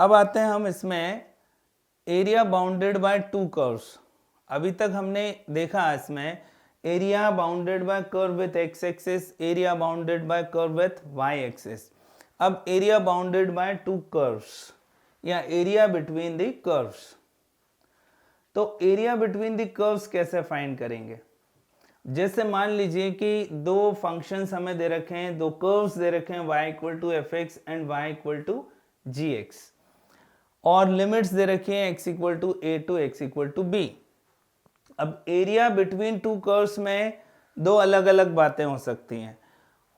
अब आते हैं हम इसमें area bounded by two curves. अभी तक हमने देखा इसमें area bounded by curve with x axis, area bounded by curve with y axis. अब area bounded by two curves या एरिया बिटवीन द कर्व्स। तो एरिया बिटवीन द कर्व्स कैसे find करेंगे? जैसे मान लीजिए कि दो फंक्शंस हमें दे रखे हैं, दो कर्व्स दे रखे हैं, y equal to f x and y equal to g x, और लिमिट्स दे रखी हैं x equal to a to x equal to b. अब एरिया बिटवीन टू कर्व्स में दो अलग अलग बातें हो सकती हैं।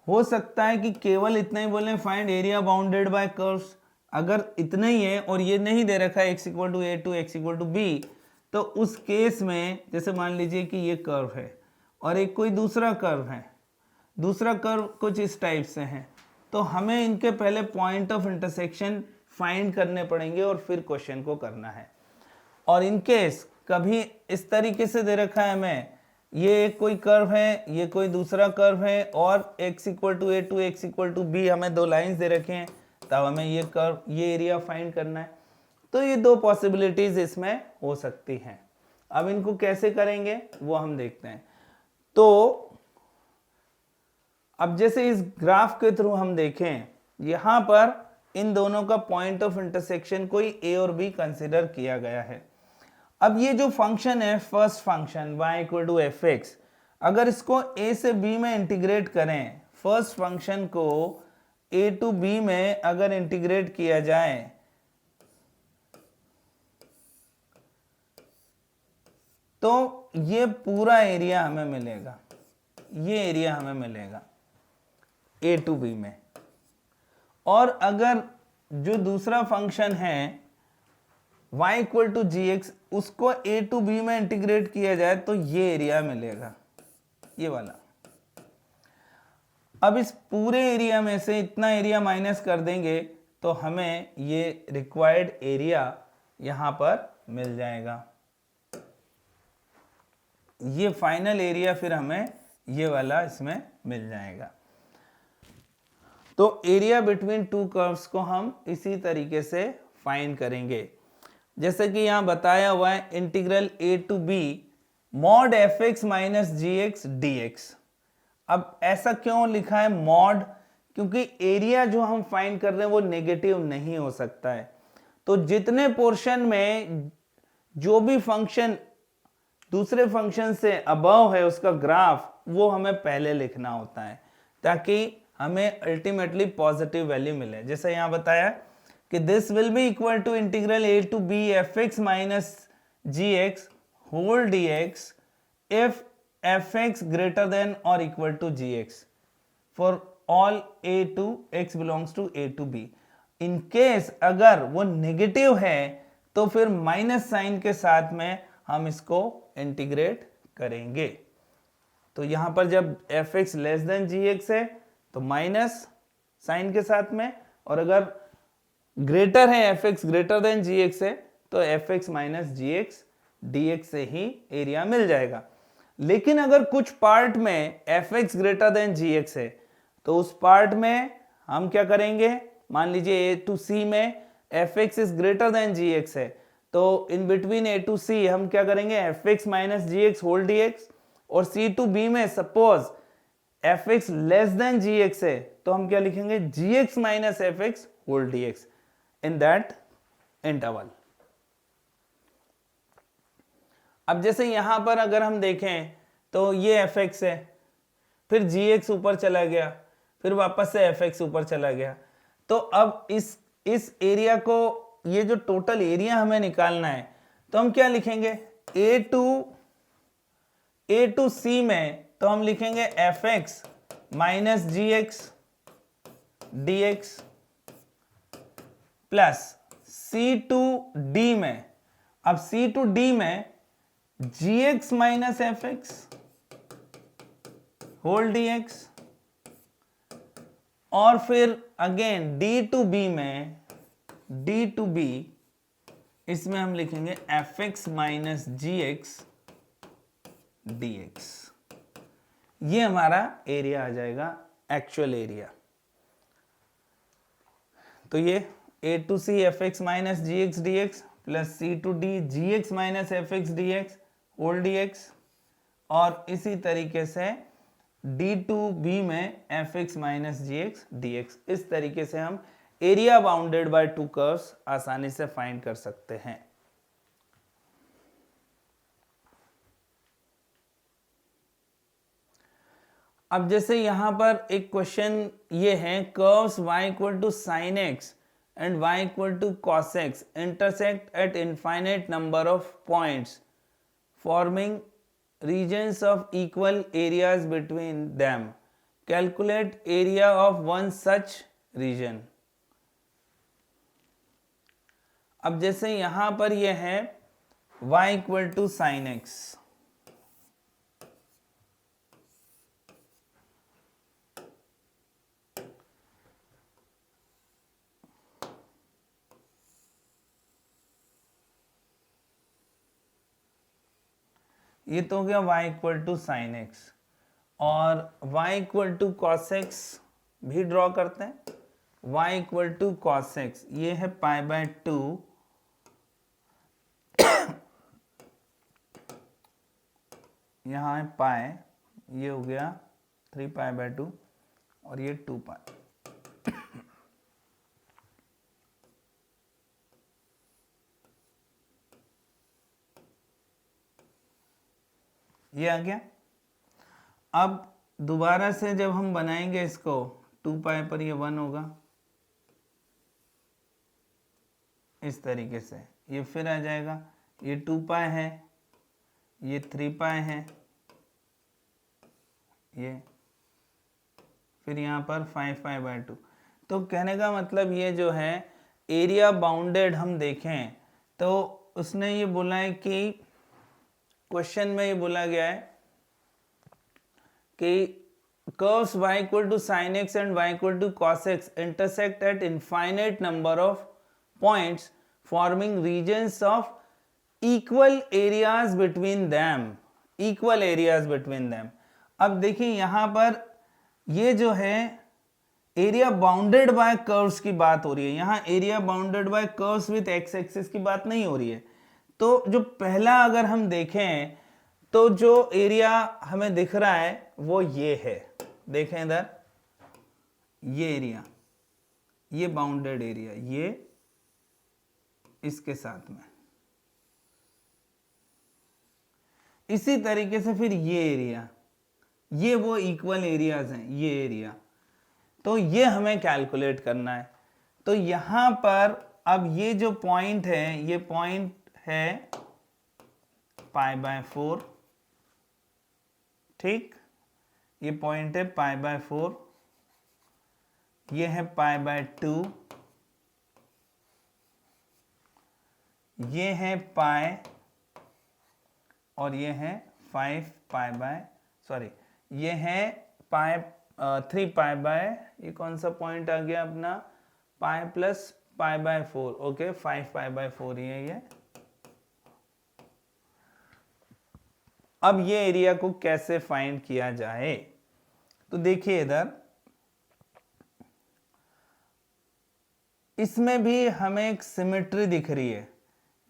हो सकता है कि केवल इतना ही बोलें find area bounded by curves. अगर इतना ही है और ये नहीं दे रखा है x equal to a to x equal to b, तो उस केस में जैसे मान लीजिए कि ये कर्व है और एक कोई दूसरा कर्व है, दूसरा कर्व कुछ इस टाइप से है, तो हमें इनके पहले पॉइंट ऑफ इंटरसेक्शन फाइंड करने पड़ेंगे और फिर क्वेश्चन को करना है। और इन केस कभी इस तरीके से दे रखा है हमें, ये एक कोई कर्व है, ये कोई दूसरा कर्व है, और x equal to a to x equal to b हमें दो लाइंस दे रखे हैं, तब हमें ये कर्व, ये एरिया फाइंड करना है। तो ये दो पॉसिबिलिटीज इसमें हो सकती हैं। अब इनको कैसे करेंगे वो हम देखते हैं। तो अब जैसे इस ग्राफ के थ्रू हम देखें, यहां पर इन दोनों का पॉइंट ऑफ इंटरसेक्शन कोई ए और बी कंसिडर किया गया है। अब ये जो फंक्शन है, first function y equal to f x, अगर इसको a से b में इंटीग्रेट करें, फर्स्ट फंक्शन को a टू b में अगर इंटीग्रेट किया जाए, तो ये पूरा एरिया हमें मिलेगा, ये एरिया हमें मिलेगा a टू b में। और अगर जो दूसरा फंक्शन है y equal to g x, उसको a टू b में इंटीग्रेट किया जाए तो ये एरिया मिलेगा, ये वाला। अब इस पूरे एरिया में से इतना एरिया माइनस कर देंगे तो हमें ये रिक्वायर्ड एरिया यहां पर मिल जाएगा। ये फाइनल एरिया फिर हमें ये वाला इसमें मिल जाएगा। तो एरिया बिटवीन टू कर्व्स को हम इसी तरीके से फाइंड करेंगे, जैसे कि यहां बताया हुआ है integral a to b mod f x minus g x d x. अब ऐसा क्यों लिखा है मॉड? क्योंकि एरिया जो हम फाइंड कर रहे हैं वो नेगेटिव नहीं हो सकता है। तो जितने पोर्शन में जो भी फंक्शन दूसरे फंक्शन से अबव है उसका ग्राफ, वो हमें पहले लिखना होता है ताकि हमें अल्टीमेटली पॉजिटिव वैल्यू मिले। जैसे यहां बताया कि this will be equal to integral a to b f x minus g x whole d x if f x greater than और equal to g x for all a to x belongs to a to b. In case अगर वो negative है तो फिर minus sign के साथ में हम इसको इंटीग्रेट करेंगे। तो यहां पर जब F x less than g x है तो माइनस साइन के साथ में, और अगर ग्रेटर है F x greater than g x है तो F x minus g x d x से ही एरिया मिल जाएगा। लेकिन अगर कुछ पार्ट में f x greater than g x है तो उस पार्ट में हम क्या करेंगे, मान लीजिए ए टू सी में f x is greater than g x है, तो इन बिटवीन ए टू सी हम क्या करेंगे f x minus g x whole d x, और सी टू बी में suppose f x less than g x है तो हम क्या लिखेंगे g x minus f x whole d x in that interval. अब जैसे यहां पर अगर हम देखें तो ये एफ एक्स है, फिर जी एक्स ऊपर चला गया, फिर वापस से एफ एक्स ऊपर चला गया, तो अब इस एरिया को, ये जो टोटल एरिया हमें निकालना है, तो हम क्या लिखेंगे ए टू सी में तो हम लिखेंगे f x minus g x d x plus c to d में, अब सी टू डी में g x minus f x whole d x, और फिर अगेन डी टू बी में, डी टू बी इसमें हम लिखेंगे f x minus g x d x. ये हमारा एरिया आ जाएगा, एक्चुअल एरिया। तो ये a to c f x minus g x d x plus c to d g x minus f x d x whole d x, और इसी तरीके से डी टू बी में f x minus g x d x. इस तरीके से हम area bounded by two curves आसानी से फाइंड कर सकते हैं। अब जैसे यहां पर एक क्वेश्चन ये है, curves y equal to sine x and y equal to cos x intersect at infinite number of points forming regions of equal areas between them. Calculate area of one such region. अब जैसे यहां पर यह है y equal to sine x, ये तो हो गया y equal to sine x, और y equal to cos x भी ड्रॉ करते हैं। y equal to cos x ये है पाई बाय टू, यहाँ है पाई, ये हो गया 3 पाई बाय 2 और ये 2 पाई। ये आ गया। अब दोबारा से जब हम बनाएंगे इसको 2 पाई पर ये 1 होगा, इस तरीके से ये फिर आ जाएगा, ये 2 पाई है, ये 3 पाई है, ये फिर यहाँ पर 5 पाई बाय 2। तो कहने का मतलब ये जो है एरिया बाउंडेड हम देखें तो उसने ये बोला है कि क्वेश्चन में ये बोला गया है कि curves y equal to sine x and y equal to cos x intersect at infinite number of points forming regions of equal areas between them, equal areas between them. अब देखिए यहां पर ये जो है एरिया बाउंडेड बाय कर्व्स की बात हो रही है, यहां area bounded by curves with x axis की बात नहीं हो रही है। तो जो पहला अगर हम देखें तो जो एरिया हमें दिख रहा है वो ये है, देखें इधर ये एरिया, ये बाउंडेड एरिया, ये इसके साथ में, इसी तरीके से फिर ये एरिया, ये वो इक्वल एरियाज हैं, ये एरिया। तो ये हमें कैलकुलेट करना है। तो यहां पर अब ये जो पॉइंट है, ये पॉइंट है पाई बाय 4, ठीक, ये पॉइंट है पाई बाय 4, ये है पाई बाय 2, ये है पाई, और ये है 5 पाई बाय, सॉरी ये है पाई 3 पाई बाय, ये कौन सा पॉइंट आ गया अपना, pi plus pi by 4, okay 5 pi by 4 ही है ये। अब ये एरिया को कैसे फाइंड किया जाए, तो देखिए इधर इसमें भी हमें एक सिमेट्री दिख रही है।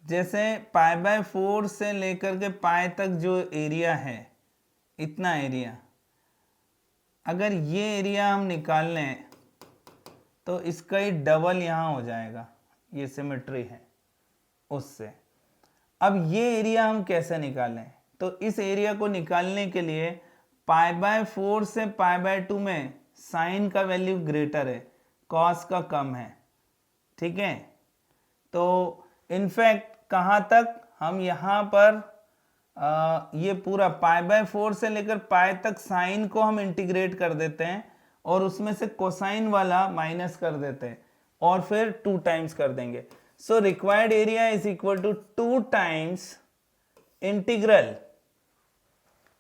जैसे पाई बाय 4 से लेकर के पाई तक जो एरिया है, इतना एरिया, अगर ये एरिया हम निकाल लें तो इसका ही डबल यहाँ हो जाएगा, ये सिमेट्री है उससे। अब ये एरिया हम कैसे निकालें, तो इस एरिया को निकालने के लिए पाई बाय 4 से पाई बाय 2 में साइन का वैल्यू ग्रेटर है, कॉस का कम है, ठीक है। तो इनफैक्ट कहाँ तक हम यहाँ पर ये पूरा पाई बाय 4 से लेकर पाई तक साइन को हम इंटीग्रेट कर देते हैं और उसमें से कोसाइन वाला माइनस कर देते हैं और फिर 2 टाइम्स कर देंगे। So required area is equal to 2 times integral,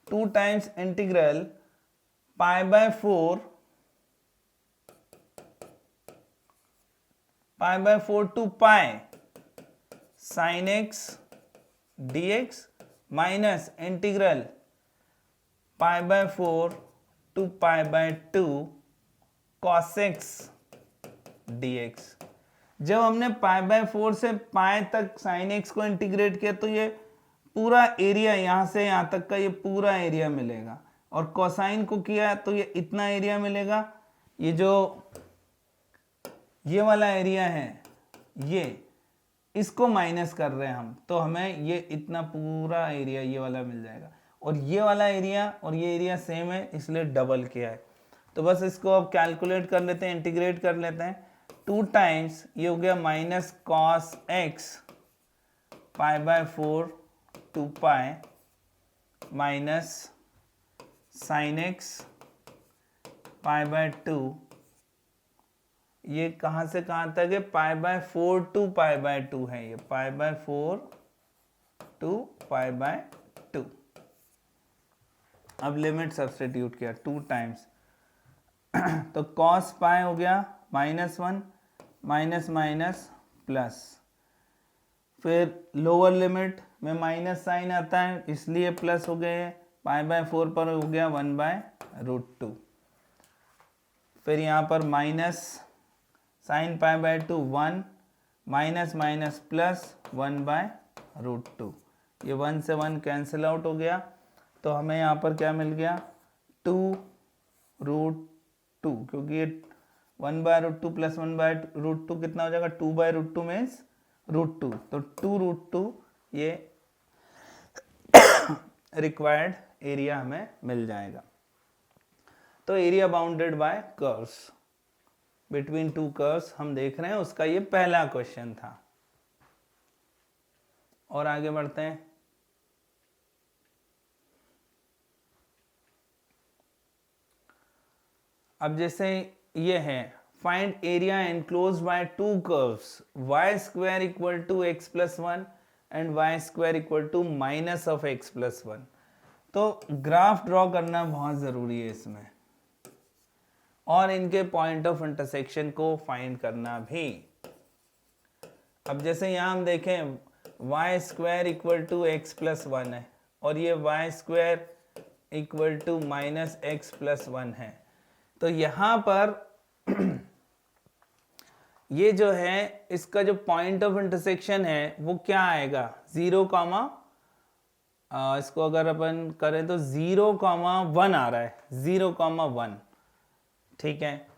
2 times integral pi by 4 to pi sine x dx minus integral pi by 4 to pi by 2 cos x dx। जब हमने π/4 से पाई तक sin x को इंटीग्रेट किया तो ये पूरा एरिया यहाँ से यहाँ तक का ये पूरा एरिया मिलेगा, और कोसाइन को किया तो ये इतना एरिया मिलेगा। ये जो ये वाला एरिया है ये इसको माइनस कर रहे हैं हम, तो हमें ये इतना पूरा एरिया ये वाला मिल जाएगा, और ये वाला एरिया और ये एरिया सेम है इसलिए डबल किया है। तो बस इसको अब कैलकुलेट कर लेते हैं, इंटीग्रेट कर लेते हैं। 2 टाइम्स ये हो गया minus cos x π/4 2 pi minus sine x π/2, ये कहाँ से कहाँ तक है, π/4 टू π/2 है, ये π/4 टू π/2। अब लिमिट सब्स्टिट्यूट किया 2 टाइम्स तो cos पाई हो गया -1 माइनस माइनस प्लस, फिर लोअर लिमिट में माइनस साइन आता है इसलिए प्लस हो गए, π/4 पर हो गया 1/√2, फिर यहाँ पर minus sine π/2 1 minus minus plus 1/√2, ये 1 से 1 कैंसिल आउट हो गया, तो हमें यहाँ पर क्या मिल गया 2√2, क्योंकि ये 1/√2 प्लस 1/√2 कितना हो जाएगा 2/√2 मीन्स √2, तो 2√2 ये रिक्वायर्ड एरिया हमें मिल जाएगा। तो area bounded by curves between two curves हम देख रहे हैं, उसका ये पहला क्वेश्चन था। और आगे बढ़ते हैं। अब जैसे ये है find area enclosed by two curves y² equal to x plus 1 and y² equal to minus of x plus 1। तो ग्राफ ड्रॉ करना बहुत ज़रूरी है इसमें, और इनके पॉइंट ऑफ इंटरसेक्शन को फाइंड करना भी। अब जैसे यहाँ हम देखें y² equal to x plus 1 है और ये y² equal to minus x plus 1 है, तो यहाँ पर ये जो है इसका जो पॉइंट ऑफ इंटरसेक्शन है वो क्या आएगा 0, इसको अगर अपन करें तो 0,1 आ रहा है, 0,1, ठीक है,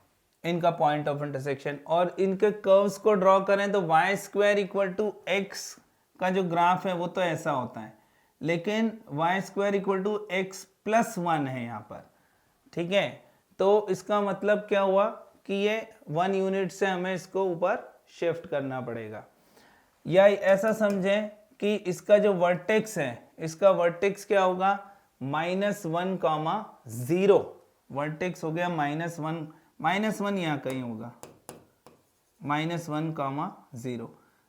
इनका पॉइंट ऑफ इंटरसेक्शन। और इनके कर्व्स को ड्रॉ करें तो y² इक्वल टू x का जो ग्राफ है वो तो ऐसा होता है, लेकिन y² equal to x plus 1 है यहाँ पर, ठीक है। तो इसका मतलब क्या हुआ कि ये 1 यूनिट से हमें इसको ऊपर शिफ्ट करना पड़ेगा, या ऐसा समझें कि इसका जो वर्टेक्स है इसका वर्टेक्स क्या होगा -1,0, वर्टेक्स हो गया -1 यहाँ कहीं होगा -1,0।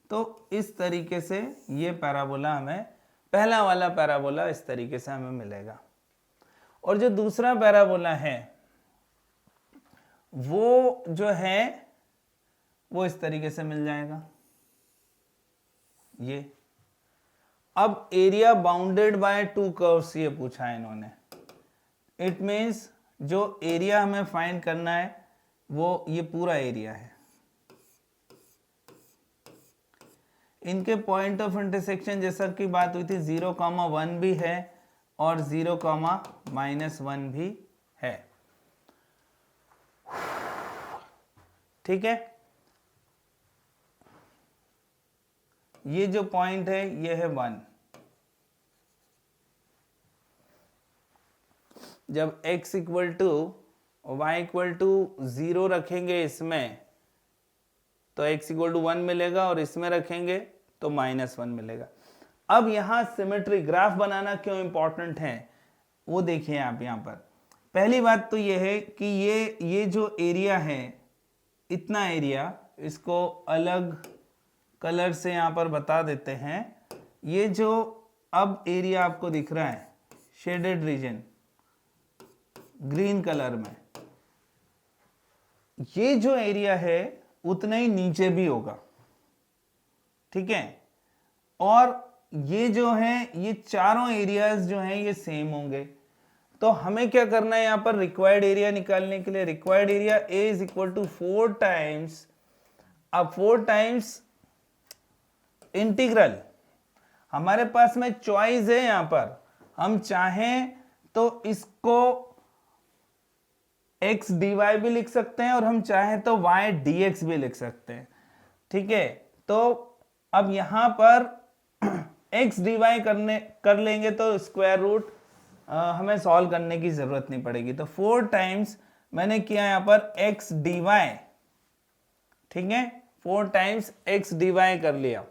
तो इस तरीके से ये पैराबोला हमें, पहला वाला पैराबोला इस तरीके से हमें मिलेगा। और जो दूसरा पैराबोला है वो जो है वो इस तरीके से मिल जाएगा। ये अब area bounded by two curves ये पूछा है इन्होंने, इट मीन्स जो एरिया हमें फाइंड करना है वो ये पूरा एरिया है। इनके पॉइंट ऑफ इंटरसेक्शन जैसा कि बात हुई थी 0,1 भी है और 0,-1 भी है, ठीक है। ये जो पॉइंट है ये है 1। जब x equal to y equal to 0 रखेंगे इसमें तो x इक्वल टू 1 मिलेगा, और इसमें रखेंगे तो -1 मिलेगा। अब यहाँ सिमेट्री ग्राफ बनाना क्यों इंपॉर्टेंट है वो देखिए आप यहाँ पर। पहली बात तो ये है कि ये जो एरिया है, इतना एरिया, इसको अलग कलर से यहाँ पर बता देते हैं। ये जो अब एरिया आपको दिख रहा है शेडेड रीजन ग्रीन कलर में, ये जो एरिया है उतना ही नीचे भी होगा, ठीक है। और ये जो है ये चारों एरियाज जो हैं ये सेम होंगे। तो हमें क्या करना है यहाँ पर रिक्वायर्ड एरिया निकालने के लिए, required area A is equal to 4 times अब 4 टाइम्स इंटीग्रल, हमारे पास में चॉइस है, यहां पर हम चाहें तो इसको x dy भी लिख सकते हैं और हम चाहें तो y dx भी लिख सकते हैं, ठीक है। तो अब यहां पर x dy कर लेंगे तो स्क्वायर रूट हमें सॉल्व करने की जरूरत नहीं पड़ेगी। तो 4 टाइम्स मैंने किया यहां पर x dy, ठीक है, 4 टाइम्स x dy कर लिया।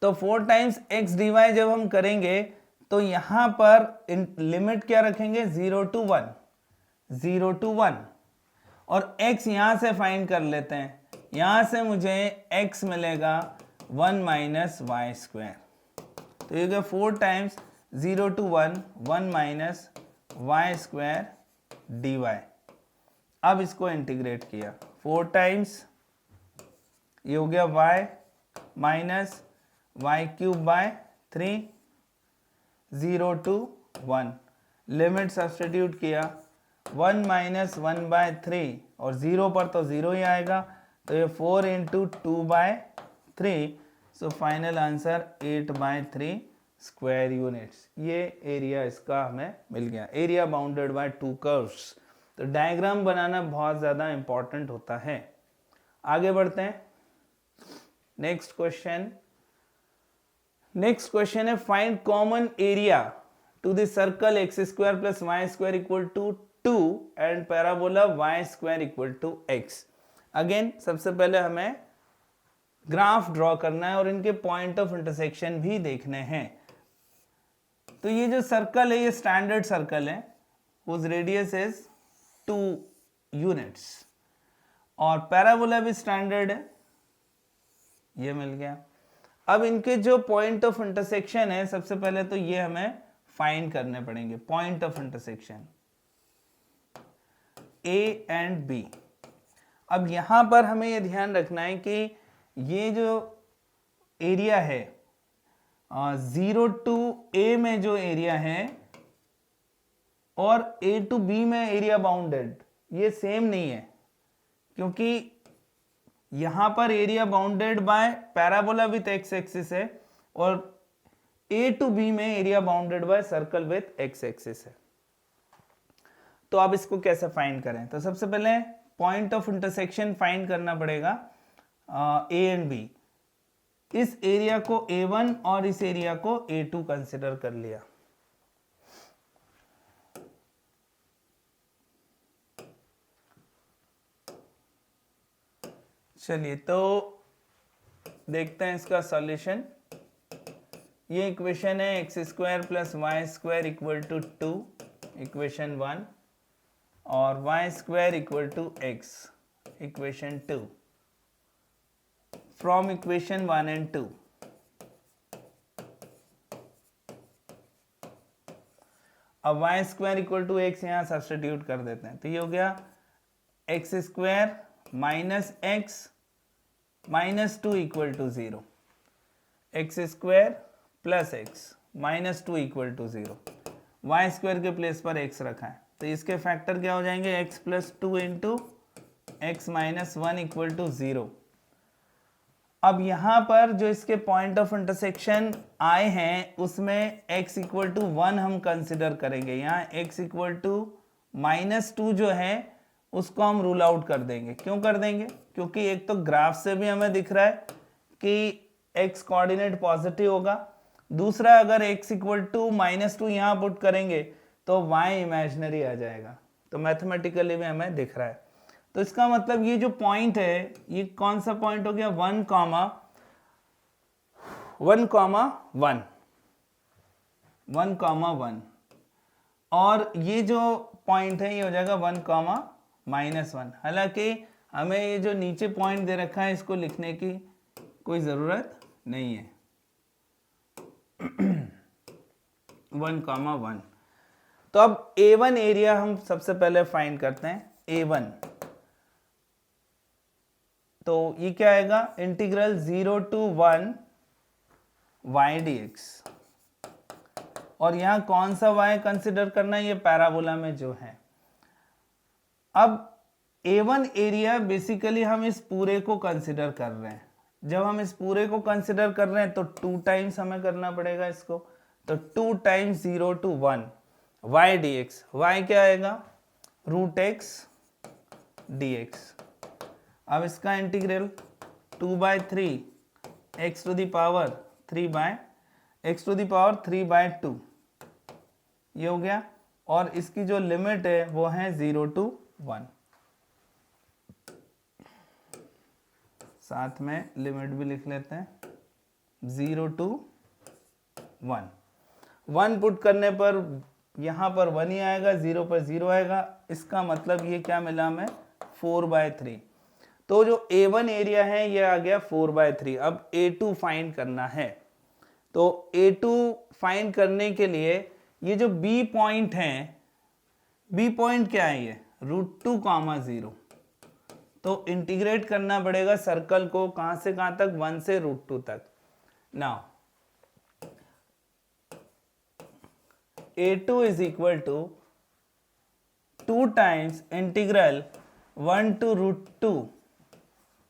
तो 4 टाइम्स x dy जब हम करेंगे तो यहां पर लिमिट क्या रखेंगे, 0 to 1, 0 to 1, और x यहां से फाइंड कर लेते हैं। यहां से मुझे x मिलेगा 1 माइनस वाई स्क्वायर। तो ये क्या, 4 times 0 to 1, 1 minus y square d y. अब इसको इंटीग्रेट किया, 4 टाइम्स ये हो गया y minus y cube by 3, 0 to 1, limit substitute किया, 1 माइनस 1 बाय 3 और 0 पर तो 0 ही आएगा, तो ये 4 into 2 by 3, so final answer 8 by 3 square units. ये एरिया इसका हमें मिल गया, एरिया बाउंडेड बाय 2 कर्व्स। तो डायग्राम बनाना बहुत ज़्यादा इंपॉर्टेंट होता है। आगे बढ़ते हैं, नेक्स्ट क्वेश्चन। नेक्स्ट क्वेश्चन है find common area to the circle x square plus y square equal to 2 and parabola y square equal to x. Again सबसे पहले हमें ग्राफ ड्रॉ करना है और इनके पॉइंट ऑफ इंटरसेक्शन भी देखने हैं। तो ये जो सर्कल है ये स्टैंडर्ड सर्कल है, whose रेडियस इज 2 यूनिट्स, और पैराबोला भी स्टैंडर्ड है, ये मिल गया। अब इनके जो पॉइंट ऑफ इंटरसेक्शन है, सबसे पहले तो ये हमें फाइंड करने पड़ेंगे, point of intersection A and B। अब यहां पर हमें ये ध्यान रखना है कि ये जो एरिया है 0 to A में जो एरिया है और A to B में एरिया बाउंडेड, ये सेम नहीं है, क्योंकि यहां पर area bounded bye parabola with x axis है और A to B में area bounded by circle with x axis है। तो अब इसको कैसे फाइंड करें, तो सबसे पहले पॉइंट ऑफ इंटरसेक्शन फाइंड करना पड़ेगा A एंड B। इस एरिया को A1 और इस एरिया को A2 कंसिडर कर लिया। चलिए तो देखते हैं इसका सॉल्यूशन। ये इक्वेशन है x square plus y square equal to 2, equation 1, और y square equal to x, equation 2, from equation 1 and 2। अब y square equal to x यहां सब्स्टिट्यूट कर देते हैं, तो ये हो गया x square minus x minus 2 equal to 0, x square plus x minus 2 equal to 0। Y square के प्लेस पर एक्स रखा है, तो इसके फैक्टर क्या हो जाएंगे, x plus 2 into x minus 1 equal to 0। अब यहां पर जो इसके पॉइंट ऑफ इंटरसेक्शन आए हैं उसमें x इक्वल टू 1 हम कंसिडर करेंगे। यहाँ x इक्वल टू माइनस 2 जो है उसको हम रूल आउट कर देंगे। क्यों कर देंगे, क्योंकि एक तो ग्राफ से भी हमें दिख रहा है कि x कोऑर्डिनेट पॉजिटिव होगा, दूसरा अगर x इक्वल टू माइनस 2 यहाँ पुट करेंगे तो y इमेजिनरी आ जाएगा, तो मैथमेटिकली भी हमें दिख रहा है। तो इसका मतलब ये जो पॉइंट है ये कौन सा पॉइंट हो गया, 1, 1, और ये जो पॉइंट है ये हो जाएगा 1, -1। हालांकि हमें ये जो नीचे पॉइंट दे रखा है इसको लिखने की कोई ज़रूरत नहीं है। 1, 1। तो अब A1 एरिया हम सबसे पहले फाइंड करते हैं, A1। तो ये क्या आएगा, इंटीग्रल 0 to 1 y dx, और यहां कौन सा y कंसिडर करना है, ये पैराबोला में जो है। अब A1 एरिया बेसिकली हम इस पूरे को कंसिडर कर रहे हैं। जब हम इस पूरे को कंसिडर कर रहे हैं तो 2 टाइम्स हमें करना पड़ेगा इसको, तो 2 times 0 to 1 y dx, y क्या आएगा √x dx। अब इसका integral 2/3 x to the power 3/2 ये हो गया, और इसकी जो लिमिट है वो है 0 to 1। साथ में लिमिट भी लिख लेते हैं 0 to 1। 1 पुट करने पर यहाँ पर 1 ही आएगा, 0 पर 0 आएगा, इसका मतलब ये क्या मिला हमें 4/3। तो जो A1 एरिया है ये आ गया 4/3। अब A2 फाइंड करना है, तो A2 फाइंड करने के लिए ये जो B पॉइंट है, B पॉइंट क्या है ये √2, 0, तो इंटीग्रेट करना पड़ेगा सर्कल को, कहां से कहां तक 1 से √2 तक। Now A2 is equal to 2 times integral 1 to √2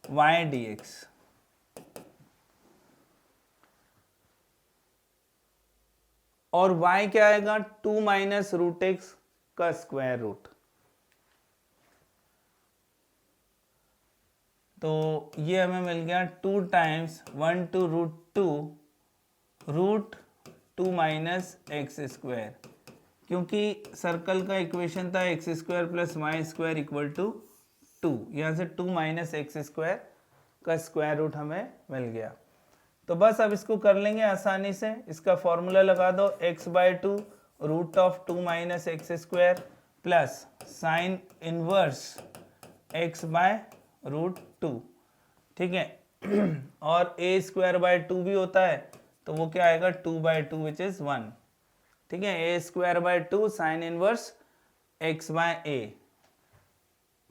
y dx। और y क्या आएगा 2 माइनस √x का स्क्वायर रूट। तो ये हमें मिल गया 2 times 1 to √2 minus x square, क्योंकि सर्कल का इक्वेशन था x square plus y square equal to 2, यहाँ से 2 माइनस एक्स स्क्वायर का स्क्वायर रूट हमें मिल गया। तो बस अब इसको कर लेंगे आसानी से, इसका फॉर्मूला लगा दो x/2 √2 minus x square plus sine inverse x/√2, ठीक है। और a²/2 भी होता है, तो वो क्या आएगा 2/2 विच इज 1, ठीक है। a²/2 sine inverse x/a।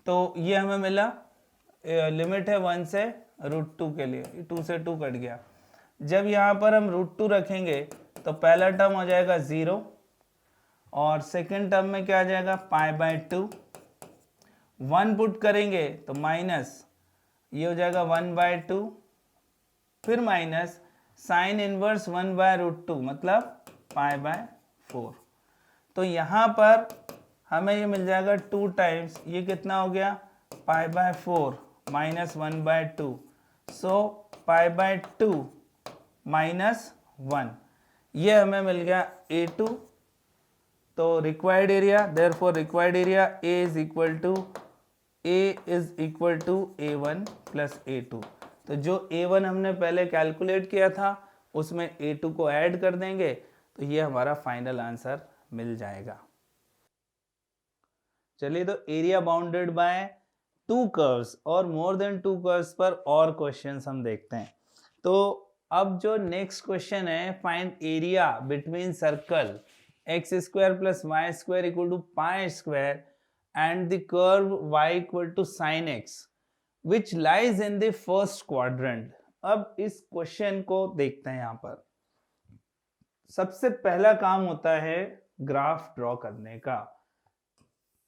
तो ये हमें मिला, लिमिट है 1 से √2 के लिए, 2 से 2 कट गया। जब यहाँ पर हम √2 रखेंगे तो पहला टर्म हो जाएगा 0, और सेकेंड टर्म में क्या आ जाएगा π/2। 1 पुट करेंगे तो माइनस ये हो जाएगा 1/2, फिर माइनस साइन इनवर्स 1/√2 मतलब π/4। तो यहाँ पर हमें ये मिल जाएगा 2 टाइम्स, ये कितना हो गया π/4 माइनस 1/2, सो π/2 माइनस 1, ये हमें मिल गया A2। तो required area, therefore required area A is equal to A1 plus A2। तो जो A1 हमने पहले कैलकुलेट किया था उसमें A2 को ऐड कर देंगे, तो ये हमारा फाइनल आंसर मिल जाएगा। चलिए, तो एरिया बाउंडेड बाय 2 कर्व्स और मोर देन 2 कर्व्स पर और क्वेश्चंस हम देखते हैं। तो अब जो नेक्स्ट क्वेश्चन है, find area between circle x² plus y square equal to pi square and the curve y equal to sine x which lies in the first quadrant. अब इस क्वेश्चन को देखते हैं। यहाँ पर सबसे पहला काम होता है ग्राफ ड्रॉ करने का।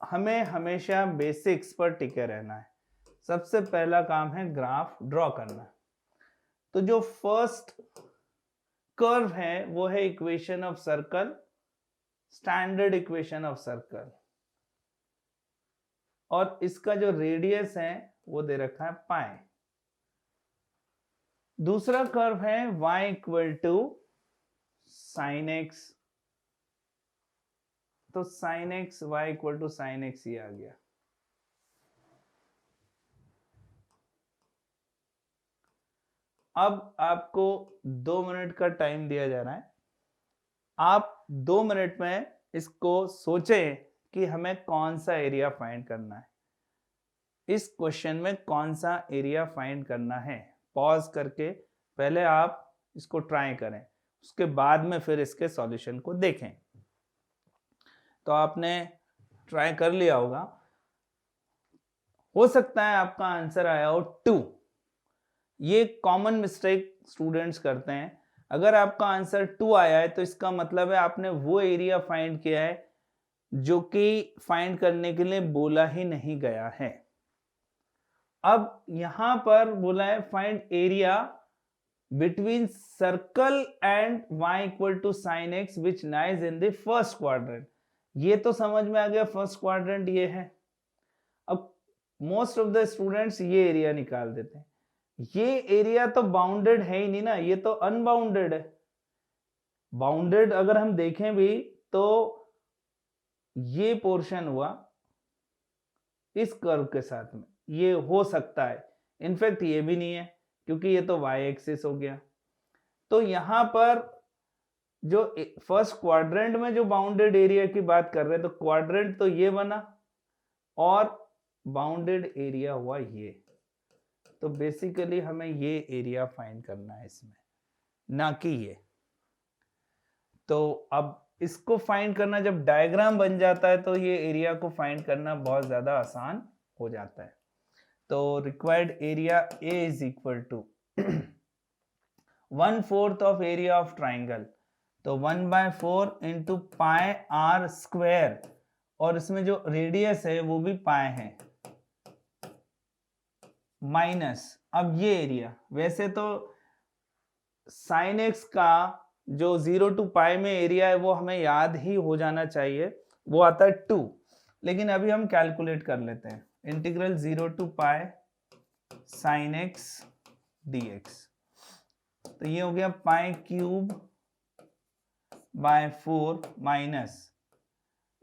हमें हमेशा बेसिक्स पर टिके रहना है। सबसे पहला काम है ग्राफ ड्रॉ करना। तो जो फर्स्ट कर्व है वो है equation of circle, standard equation of circle, और इसका जो रेडियस है वो दे रखा है पाई। दूसरा कर्व है y equal to sine x, तो sine x y equal to sine x ये आ गया। अब आपको 2 मिनट का टाइम दिया जा रहा है। आप 2 मिनट में इसको सोचें कि हमें कौन सा एरिया फाइंड करना है, इस क्वेश्चन में कौन सा एरिया फाइंड करना है। पॉज करके पहले आप इसको ट्राई करें, उसके बाद में फिर इसके सॉल्यूशन को देखें। तो आपने ट्राई कर लिया होगा, हो सकता है आपका आंसर आया हो 2। ये कॉमन मिस्टेक स्टूडेंट्स करते हैं। अगर आपका आंसर 2 आया है तो इसका मतलब है आपने वो एरिया फाइंड किया है जो कि फाइंड करने के लिए बोला ही नहीं गया है। अब यहां पर बोला है find area between circle and y equal to sine x which lies in the first quadrant. ये तो समझ में आ गया, फर्स्ट क्वाड्रेंट ये है। अब मोस्ट ऑफ द स्टूडेंट्स ये एरिया निकाल देते हैं। ये एरिया तो बाउंडेड है ही नहीं ना, ये तो अनबाउंडेड है। बाउंडेड अगर हम देखें भी तो ये पोर्शन हुआ इस कर्व के साथ में, ये हो सकता है, इनफैक्ट ये भी नहीं है क्योंकि ये तो y एक्सिस हो गया। तो यहां पर जो फर्स्ट क्वाड्रेंट में जो बाउंडेड एरिया की बात कर रहे हैं, तो क्वाड्रेंट तो ये बना और बाउंडेड एरिया हुआ ये। तो बेसिकली हमें ये एरिया फाइंड करना है इसमें, ना कि ये। तो अब इसको फाइंड करना, जब डायग्राम बन जाता है तो ये एरिया को फाइंड करना बहुत ज्यादा आसान हो जाता है। तो required area A is equal to 1/4 of area of triangle, तो 1/4 इंटू पाई आर स्क्वायर, और इसमें जो रेडियस है वो भी पाई है, माइनस अब ये एरिया। वैसे तो साइन एक्स का जो 0 टू पाई में एरिया है वो हमें याद ही हो जाना चाहिए, वो आता है 2, लेकिन अभी हम कैलकुलेट कर लेते हैं। Integral 0 to pi sine x dx, तो ये हो गया पाई क्यूब बाय 4 माइनस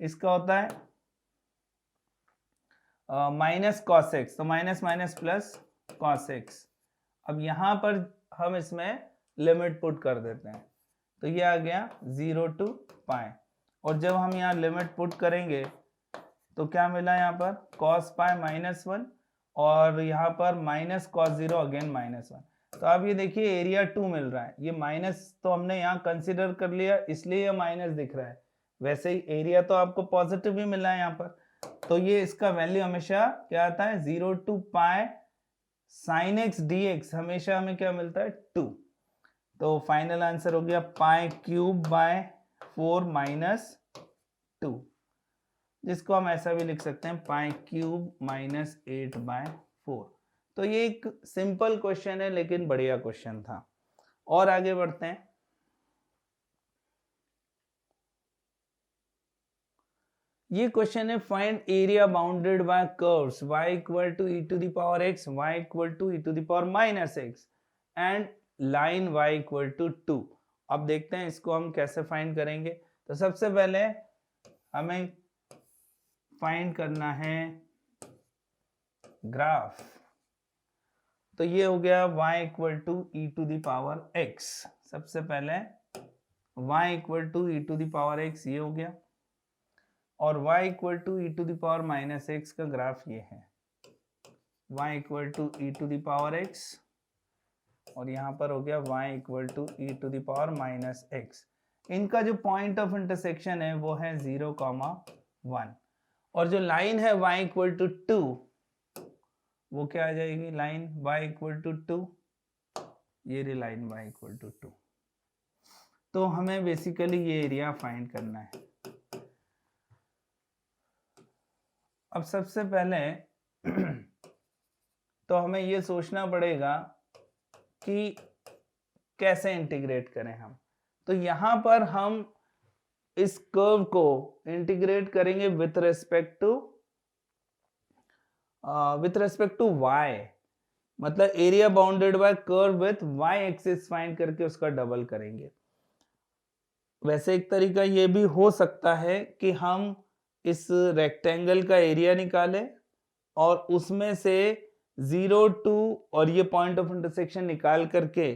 इसका होता है माइनस कॉस एक्स, तो minus minus plus cos x. अब यहां पर हम इसमें लिमिट पुट कर देते हैं, तो ये आ गया 0 टू पाई, और जब हम यहाँ लिमिट पुट करेंगे तो क्या मिला यहाँ पर cos पाई -1, और यहाँ पर माइनस कॉस 0 अगेन -1। तो अब ये देखिए एरिया 2 मिल रहा है, ये माइनस तो हमने यहाँ कंसिडर कर लिया इसलिए ये माइनस दिख रहा है, वैसे ही एरिया तो आपको पॉजिटिव ही मिला है यहाँ पर। तो ये इसका वैल्यू हमेशा क्या आता है 0 to pi sine x dx, हमेशा हमें क्या मिलता है 2। तो फाइनल आंसर हो गया पाई क्यूब बाय 4 माइनस 2, जिसको हम ऐसा भी लिख सकते हैं पाई क्यूब -8/4। तो ये एक सिंपल क्वेश्चन है लेकिन बढ़िया क्वेश्चन था। और आगे बढ़ते हैं। ये क्वेश्चन है find area bounded by curves y equal to e to the power x, y equal to e to the power -x and line y equal to 2। अब देखते हैं इसको हम कैसे फाइंड करेंगे। तो सबसे पहले हमें फाइंड करना है ग्राफ। तो ये हो गया y equal to e to the power x, सबसे पहले y equal to e to the power x ये हो गया, और y equal to e to the power -x का ग्राफ ये है, y equal to e to the power x, और यहाँ पर हो गया y equal to e to the power -x। इनका जो पॉइंट ऑफ इंटरसेक्शन है वो है 0,1, और जो लाइन है y इक्वल टू 2 वो क्या आ जाएगी, लाइन y इक्वल टू 2, ये रही लाइन y इक्वल टू 2। तो हमें बेसिकली ये एरिया फाइंड करना है। अब सबसे पहले तो हमें ये सोचना पड़ेगा कि कैसे इंटीग्रेट करें हम। तो यहां पर हम इस कर्व को इंटीग्रेट करेंगे विथ रेस्पेक्ट टू y, मतलब area bounded by curve with y axis find करके उसका डबल करेंगे। वैसे एक तरीका ये भी हो सकता है कि हम इस रेक्टेंगल का एरिया निकालें और उसमें से 0 टू और ये पॉइंट ऑफ इंटरसेक्शन निकाल करके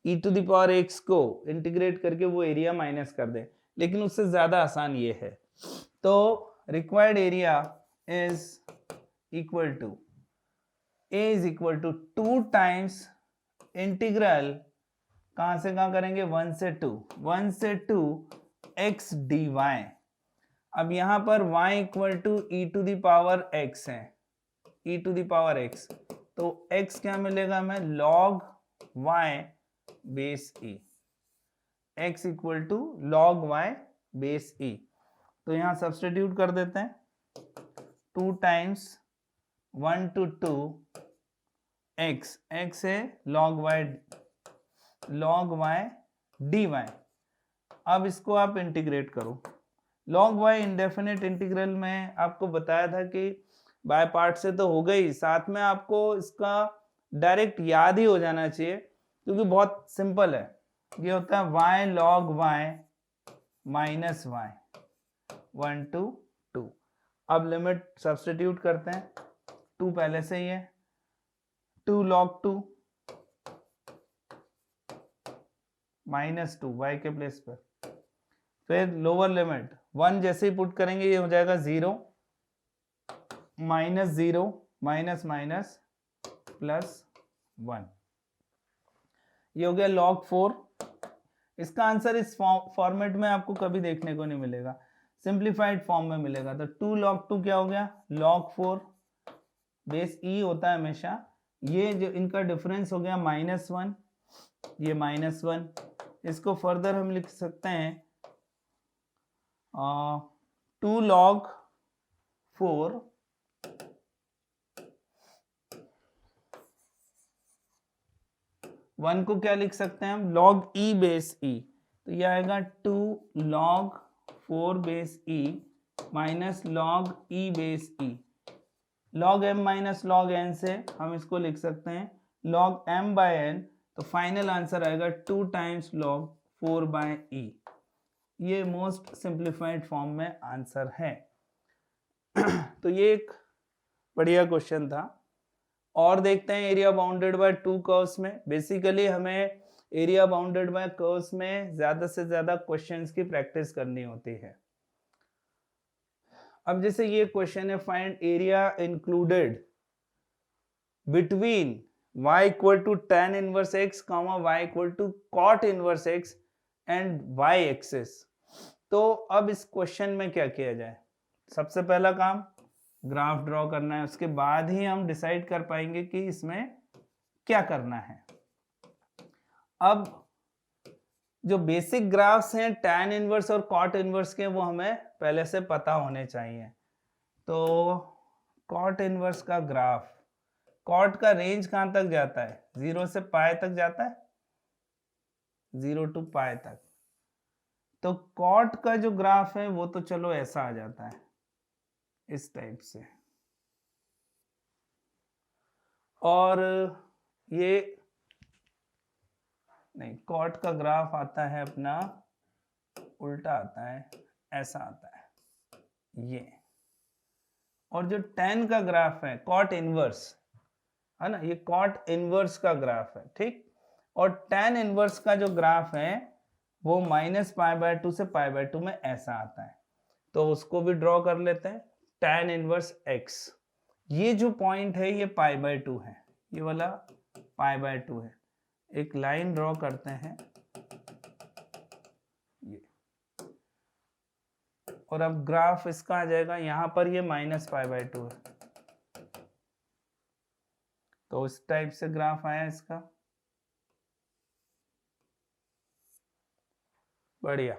e to the power x को इंटीग्रेट करके वो एरिया माइनस कर दें, लेकिन उससे ज्यादा आसान ये है। तो required area is equal to a is equal to 2 times integral, कहां से कहां करेंगे 1 से 2 x dy। अब यहां पर y equal to e to the power x है, e to the power x, तो x क्या मिलेगा हमें log y base e, x equal to log y base e। तो यहां सब्स्टिट्यूट कर देते हैं 2 टाइम्स 1 to 2 x, x है log y dy। अब इसको आप इंटीग्रेट करो। log y इंडेफिनिट इंटीग्रल में आपको बताया था कि बाय पार्ट से तो हो गई, साथ में आपको इसका डायरेक्ट याद ही हो जाना चाहिए क्योंकि बहुत सिंपल है। ये होता है y log y minus y 1 to 2। अब लिमिट सब्स्टिट्यूट करते हैं, 2 पहले से ही है, 2 log 2 माइनस 2 y के प्लेस पर, फिर लोअर लिमिट 1 जैसे ही पुट करेंगे ये हो जाएगा 0 माइनस 0 माइनस माइनस प्लस 1, ये हो गया log 4। इसका आंसर इस फॉर्मेट में आपको कभी देखने को नहीं मिलेगा, सिंप्लीफाइड फॉर्म में मिलेगा। तो 2 log 2 क्या हो गया, log 4 बेस ई होता है हमेशा। ये जो इनका डिफरेंस हो गया -1, ये -1। इसको फर्दर हम लिख सकते हैं 2 log 4 1 को क्या लिख सकते हैं हम, log e बेस e। तो ये आएगा 2 log 4 base e minus log e base e। log m minus log n से हम इसको लिख सकते हैं log m बाय n। तो फाइनल आंसर आएगा 2 टाइम्स log 4 बाय e। ये मोस्ट सिंप्लीफाइड फॉर्म में आंसर है। तो ये एक बढ़िया क्वेश्चन था। और देखते हैं एरिया बाउंडेड बाय 2 कर्व्स में। बेसिकली हमें एरिया बाउंडेड बाय कर्व्स में ज्यादा से ज्यादा क्वेश्चंस की प्रैक्टिस करनी होती है। अब जैसे ये क्वेश्चन है, find area included between y equal to tan inverse x, y equal to cot inverse x and y axis. तो अब इस क्वेश्चन में क्या किया जाए, सबसे पहला काम ग्राफ ड्रॉ करना है, उसके बाद ही हम डिसाइड कर पाएंगे कि इसमें क्या करना है। अब जो बेसिक ग्राफ्स हैं tan इनवर्स और cot इनवर्स के, वो हमें पहले से पता होने चाहिए। तो cot इनवर्स का ग्राफ, cot का रेंज कहां तक जाता है, 0 से पाई तक जाता है, 0 to पाई तक। तो cot का जो ग्राफ है वो तो चलो ऐसा आ जाता है इस टाइप से, और ये नहीं, cot का ग्राफ आता है अपना उल्टा आता है, ऐसा आता है ये। और जो tan का ग्राफ है cot इनवर्स है ना, ये cot इनवर्स का ग्राफ है, ठीक। और tan इनवर्स का जो ग्राफ है वो -π/2 से π/2 में ऐसा आता है। तो उसको भी ड्रॉ कर लेते हैं, tan इनवर्स x। ये जो पॉइंट है ये π/2 है, ये वाला π/2 है। एक लाइन ड्रॉ करते हैं ये, और अब ग्राफ इसका आ जाएगा, यहां पर ये -π/2 है। तो इस टाइप से ग्राफ आया इसका, बढ़िया।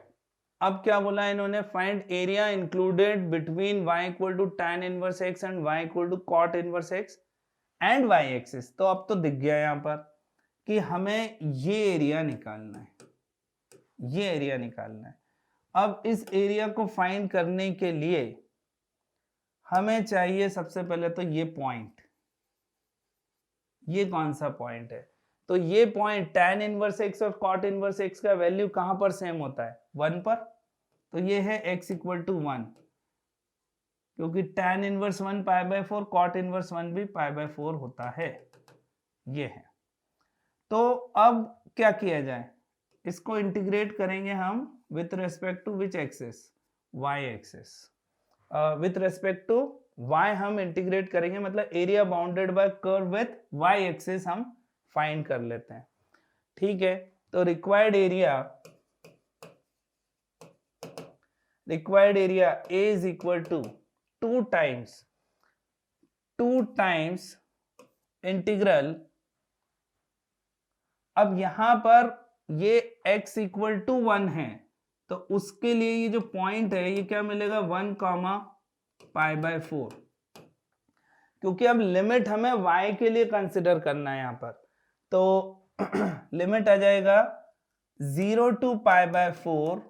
अब क्या बोला इन्होंने, find area included between y equal to tan inverse x and y equal to cot inverse x and y axis. तो अब तो दिख गया यहां पर कि हमें ये एरिया निकालना है, ये एरिया निकालना है। अब इस एरिया को फाइंड करने के लिए हमें चाहिए सबसे पहले तो ये पॉइंट, ये कौन सा पॉइंट है, तो ये पॉइंट tan इनवर्स x और cot इनवर्स x का वैल्यू कहां पर सेम होता है, 1 पर। तो ये है x इक्वल टू 1, क्योंकि tan इनवर्स 1 π/4, cot इनवर्स 1 भी π/4 होता है, ये है। तो अब क्या किया जाए, इसको इंटीग्रेट करेंगे हम with respect to which axis, y axis. With respect to y हम इंटीग्रेट करेंगे, मतलब area bounded by curve with y axis हम फाइंड कर लेते हैं, ठीक है। तो required area A is equal to 2 times integral. अब यहां पर ये x इक्वल टू 1 है, तो उसके लिए ये जो पॉइंट है ये क्या मिलेगा, 1, π/4। क्योंकि अब लिमिट हमें y के लिए कंसिडर करना है यहाँ पर, तो लिमिट आ जाएगा 0 to π/4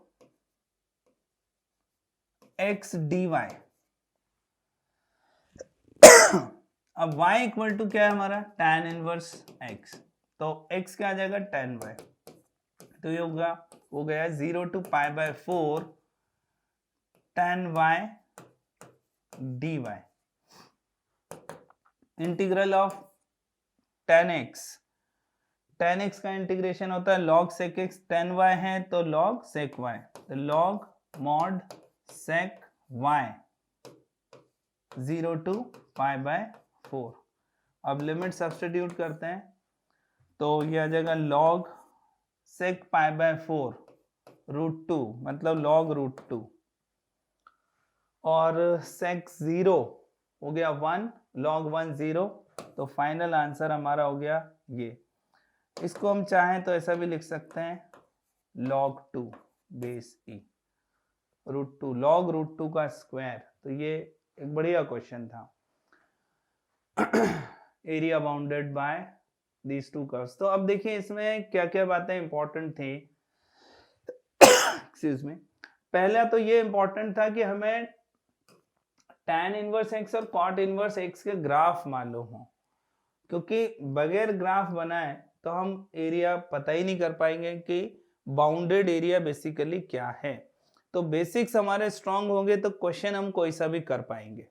x dy। अब y इक्वल टू क्या है हमारा, tan इनवर्स x, तो x क्या आ जाएगा, tan y, तो ये होगा, हो गया 0 to π/4 tan y dy। Integral of tan x, tan x का इंटीग्रेशन होता है log sec x, tan y है तो log sec y, तो log mod sec y 0 to π/4। अब लिमिट सब्स्टिट्यूट करते हैं, तो ये आ जाएगा log sec π/4 √2, मतलब log √2, और sec 0 हो गया 1, log 1 0, तो फाइनल आंसर हमारा हो गया ये। इसको हम चाहें तो ऐसा भी लिख सकते हैं log 2 बेस e √2, log √2 का स्क्वायर, तो ये एक बढ़िया क्वेश्चन था। Area bounded by these two curves. तो अब देखिए इसमें क्या क्या बातें इंपॉर्टेंट थी। एक्सक्यूज मी, पहला तो ये इंपॉर्टेंट था कि हमें tan इनवर्स x और cot इनवर्स x के ग्राफ मालूम हो, क्योंकि बगैर ग्राफ बनाए तो हम एरिया पता ही नहीं कर पाएंगे कि बाउंडेड एरिया बेसिकली क्या है। तो बेसिक्स हमारे स्ट्रांग होंगे तो क्वेश्चन हम कोई सा भी कर पाएंगे।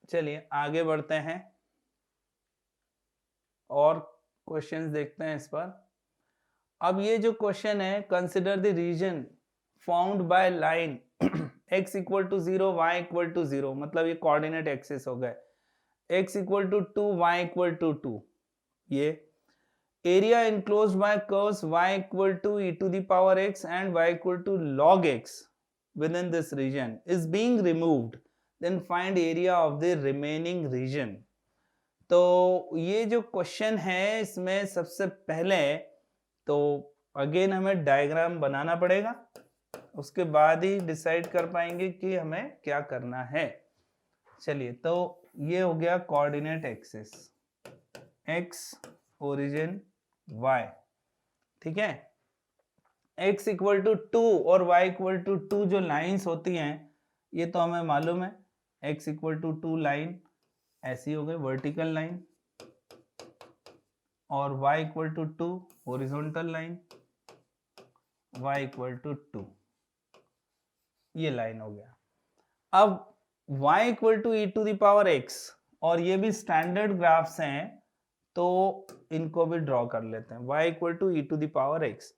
चलिए आगे बढ़ते हैं और क्वेश्चंस देखते हैं इस पर। अब ये जो क्वेश्चन है, consider the region found by line x equal to 0 y equal to 0, मतलब ये कोऑर्डिनेट एक्सिस हो गए, x equal to 2 y equal to 2। ये area enclosed by curves y equal to e to the power x and y equal to log x within this region is being removed, then find area of the remaining region। तो ये जो question है इसमें सबसे पहले तो again हमें diagram बनाना पड़ेगा, उसके बाद ही डिसाइड कर पाएंगे कि हमें क्या करना है। चलिए, तो ये हो गया coordinate axis, x origin y, ठीक है। x इक्वल टू 2 और y इक्वल टू 2 जो लाइंस होती हैं ये तो हमें मालूम है, x इक्वल टू 2 लाइन ऐसी हो गई वर्टिकल लाइन, और y equal to 2 horizontal line, y equal to 2 ये लाइन हो गया। अब y equal to e to the power x, और ये भी स्टैंडर्ड ग्राफ्स हैं तो इनको भी ड्रॉ कर लेते हैं, y equal to e to the power x।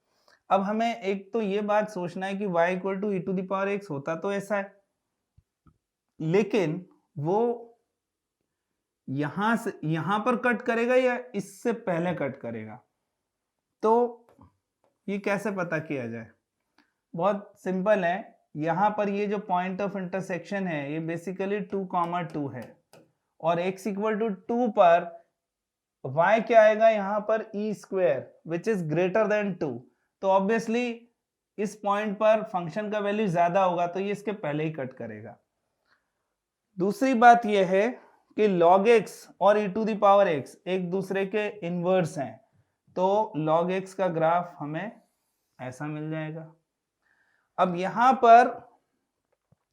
अब हमें एक तो ये बात सोचना है कि y equal to e to the power x होता तो ऐसा है, लेकिन वो यहां से यहां पर कट करेगा या इससे पहले कट करेगा, तो ये कैसे पता किया जाए। बहुत सिंपल है, यहां पर ये जो पॉइंट ऑफ इंटरसेक्शन है ये बेसिकली 2,2 है, और x इक्वल टू 2 पर y क्या आएगा यहाँ पर e square which is greater then 2, तो ऑब्वियसली इस पॉइंट पर फंक्शन का वैल्यू ज्यादा होगा तो ये इसके पहले ही कट करेगा। दूसरी बात यह है कि log x और e to the power x एक दूसरे के इनवर्स हैं, तो log x का ग्राफ हमें ऐसा मिल जाएगा। अब यहां पर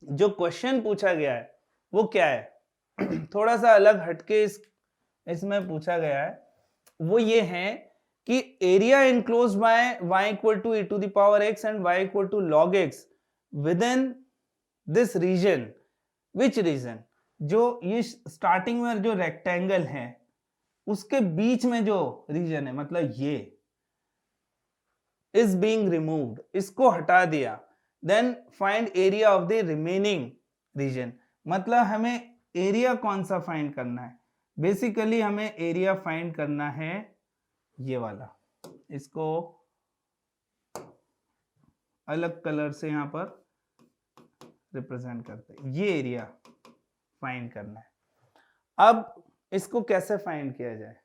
जो क्वेश्चन पूछा गया है वो क्या है, थोड़ा सा अलग हटके इसमें पूछा गया है, वो ये है कि area enclosed by y equal to e to the power x and y equal to log x within this region, which region, जो ये स्टार्टिंग में जो रेक्टेंगल है उसके बीच में जो रीजन है, मतलब ये इज बीइंग रिमूव्ड, इसको हटा दिया, then find area of the remaining region. मतलब हमें एरिया कौन सा फाइंड करना है, बेसिकली हमें एरिया फाइंड करना है ये वाला, इसको अलग कलर से यहां पर रिप्रेजेंट करते हैं, ये एरिया फाइंड करना है। अब इसको कैसे फाइंड किया जाए,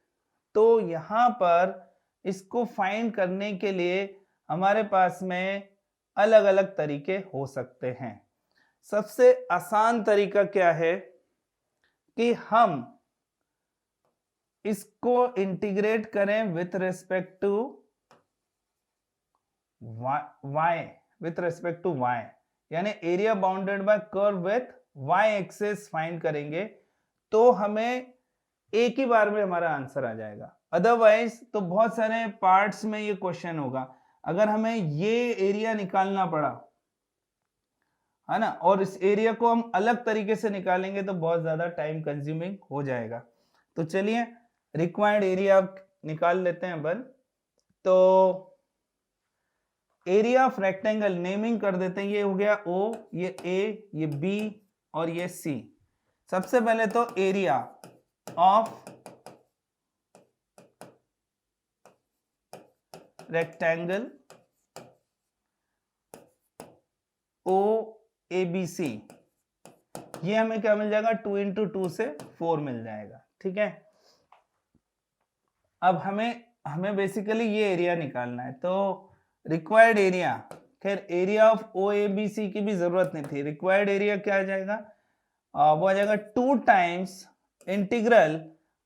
तो यहां पर इसको फाइंड करने के लिए हमारे पास में अलग अलग तरीके हो सकते हैं। सबसे आसान तरीका क्या है कि हम इसको इंटीग्रेट करें with respect to y, with respect to y, यानी area bounded by curve with y axis find करेंगे तो हमें एक ही बार में हमारा आंसर आ जाएगा। अदरवाइज तो बहुत सारे पार्ट्स में ये क्वेश्चन होगा। अगर हमें ये एरिया निकालना पड़ा है ना, और इस एरिया को हम अलग तरीके से निकालेंगे तो बहुत ज्यादा टाइम कंज्यूमिंग हो जाएगा। तो चलिए रिक्वायर्ड एरिया निकाल लेते हैं अपन। तो एरिया ऑफ रेक्टेंगल नेमिंग कर देते हैं, ये हो गया O, ये A, ये B और ये C। सबसे पहले तो एरिया ऑफ रेक्टेंगल OABC, ये हमें क्या मिल जाएगा, 2 इंटू 2 से 4 मिल जाएगा। ठीक है, अब हमें बेसिकली ये एरिया निकालना है। तो रिक्वायर्ड एरिया, खैर एरिया ऑफ OABC की भी जरूरत नहीं थी। रिक्वायर्ड एरिया क्या आ जाएगा, वो आ जाएगा 2 टाइम्स इंटीग्रल।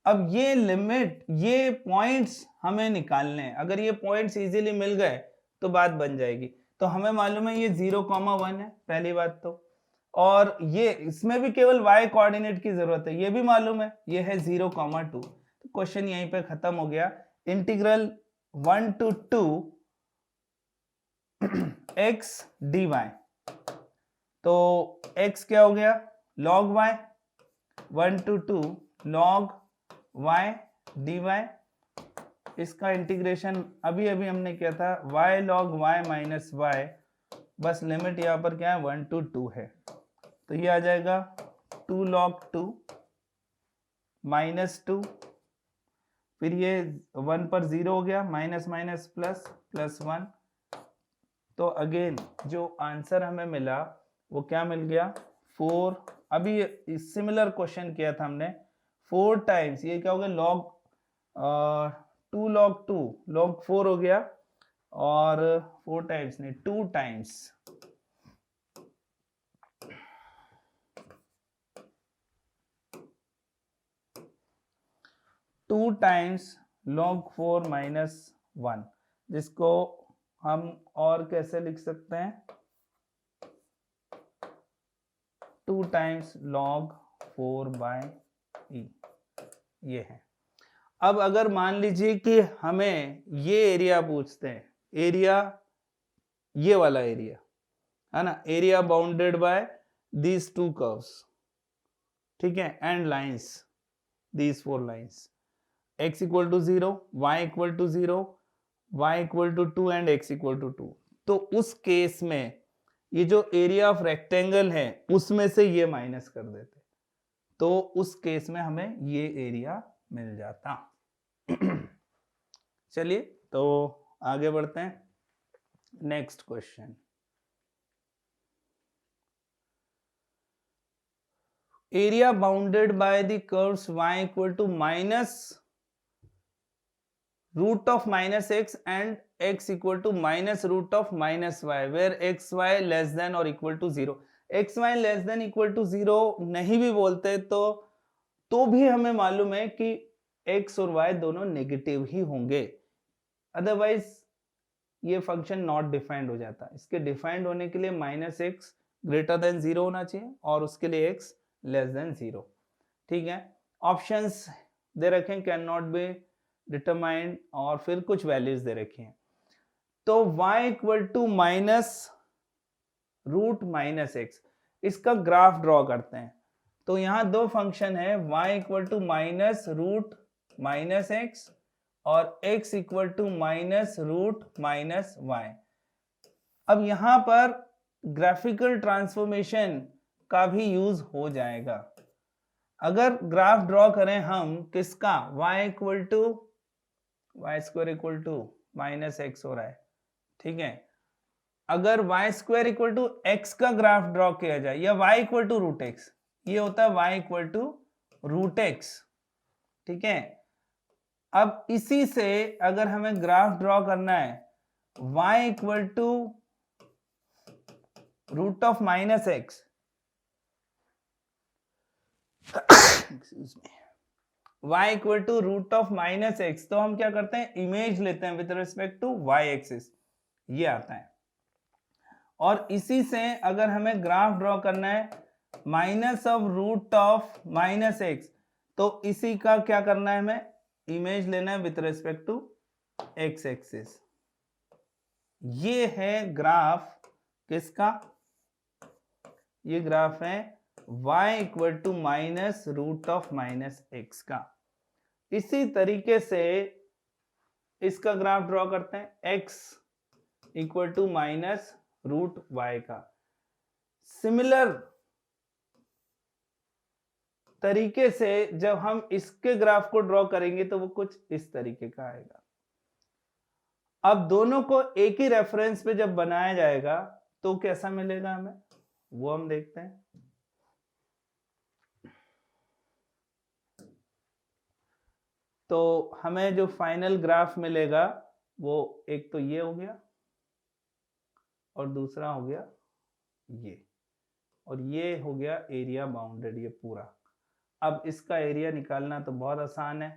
अब ये लिमिट, ये पॉइंट्स हमें निकालने हैं। अगर ये पॉइंट्स इजीली मिल गए तो बात बन जाएगी। तो हमें मालूम है ये 0,1 है पहली बात तो, और ये इसमें भी केवल y कोऑर्डिनेट की जरूरत है, ये भी मालूम है, ये है 0,2। तो क्वेश्चन यहीं पे खत्म हो गया। इंटीग्रल 1 to 2 x dy, तो x क्या हो गया, log y, 1 to 2 log y dy। इसका इंटीग्रेशन अभी हमने किया था, y log y minus y, बस लिमिट यहाँ पर क्या है 1 to 2 है। तो ये आ जाएगा 2 log 2 माइनस 2, फिर ये 1 पर 0 हो गया, माइनस माइनस प्लस, प्लस 1। तो अगेन जो आंसर हमें मिला वो क्या मिल गया, 4। अभी सिमिलर क्वेश्चन किया था हमने, 4 टाइम्स, ये क्या हो गया, log 2 log 2 log 4 हो गया, और 4 टाइम्स नहीं 2 टाइम्स 2 टाइम्स log 4 माइनस 1, जिसको हम और कैसे लिख सकते हैं, 2 टाइम्स log 4 बाय e, ये है। अब अगर मान लीजिए कि हमें ये एरिया पूछते हैं, एरिया ये वाला एरिया है ना, area bounded by these 2 curves, ठीक है, and lines, these 4 lines, x equal to 0, y equal to 0, y equal to 2 and x equal to 2। तो उस केस में ये जो एरिया ऑफ रेक्टेंगल है उसमें से ये माइनस कर देते, तो उस केस में हमें ये एरिया मिल जाता। चलिए तो आगे बढ़ते हैं, next question. Area bounded by the curves y equal to minus root of minus x and x equal to minus root of minus y, where x y less than और equal to 0। X y less than equal to 0 नहीं भी बोलते तो भी हमें मालूम है कि x और y दोनों नेगेटिव ही होंगे, अदरवाइज ये फंक्शन नॉट डिफाइंड हो जाता। इसके डिफाइंड होने के लिए माइनस एक्स ग्रेटर देन 0 होना चाहिए और उसके लिए x लेस देन 0। ठीक है, ऑप्शंस दे रखे हैं, कैन नॉट बी डिटरमाइंड, और फिर कुछ वैल्यूज दे रखी हैं। तो y equal to minus root minus x, इसका ग्राफ ड्रॉ करते हैं। तो यहां दो फंक्शन है, y equal to minus root minus x और x equal to minus root minus y. अब यहां पर ग्राफिकल ट्रांसफॉर्मेशन का भी यूज हो जाएगा। अगर ग्राफ ड्रॉ करें हम किसका, y equal to y square equal to minus x हो रहा है, ठीक है। अगर y square equal to x का ग्राफ ड्रॉ किया जाए, या y equal to root x, ये होता है y equal to root x, ठीक है। अब इसी से अगर हमें ग्राफ ड्रॉ करना है, y equal to root of minus x, axis में y equal to root of minus x, तो हम क्या करते हैं, इमेज लेते हैं with respect to y axis, ये आता है। और इसी से अगर हमें ग्राफ ड्रॉ करना है minus of root of minus x, तो इसी का क्या करना है, हमें इमेज लेना है with respect to x axis. ये है ग्राफ किसका, ये ग्राफ है y equal to minus root of minus x का। इसी तरीके से इसका ग्राफ ड्रॉ करते हैं x equal to minus root y का। सिमिलर तरीके से जब हम इसके ग्राफ को ड्रॉ करेंगे तो वो कुछ इस तरीके का आएगा। अब दोनों को एक ही रेफरेंस पे जब बनाया जाएगा तो कैसा मिलेगा हमें, वो हम देखते हैं। तो हमें जो फाइनल ग्राफ मिलेगा वो एक तो ये हो गया और दूसरा हो गया ये, और ये हो गया एरिया बाउंडेड, ये पूरा। अब इसका एरिया निकालना तो बहुत आसान है।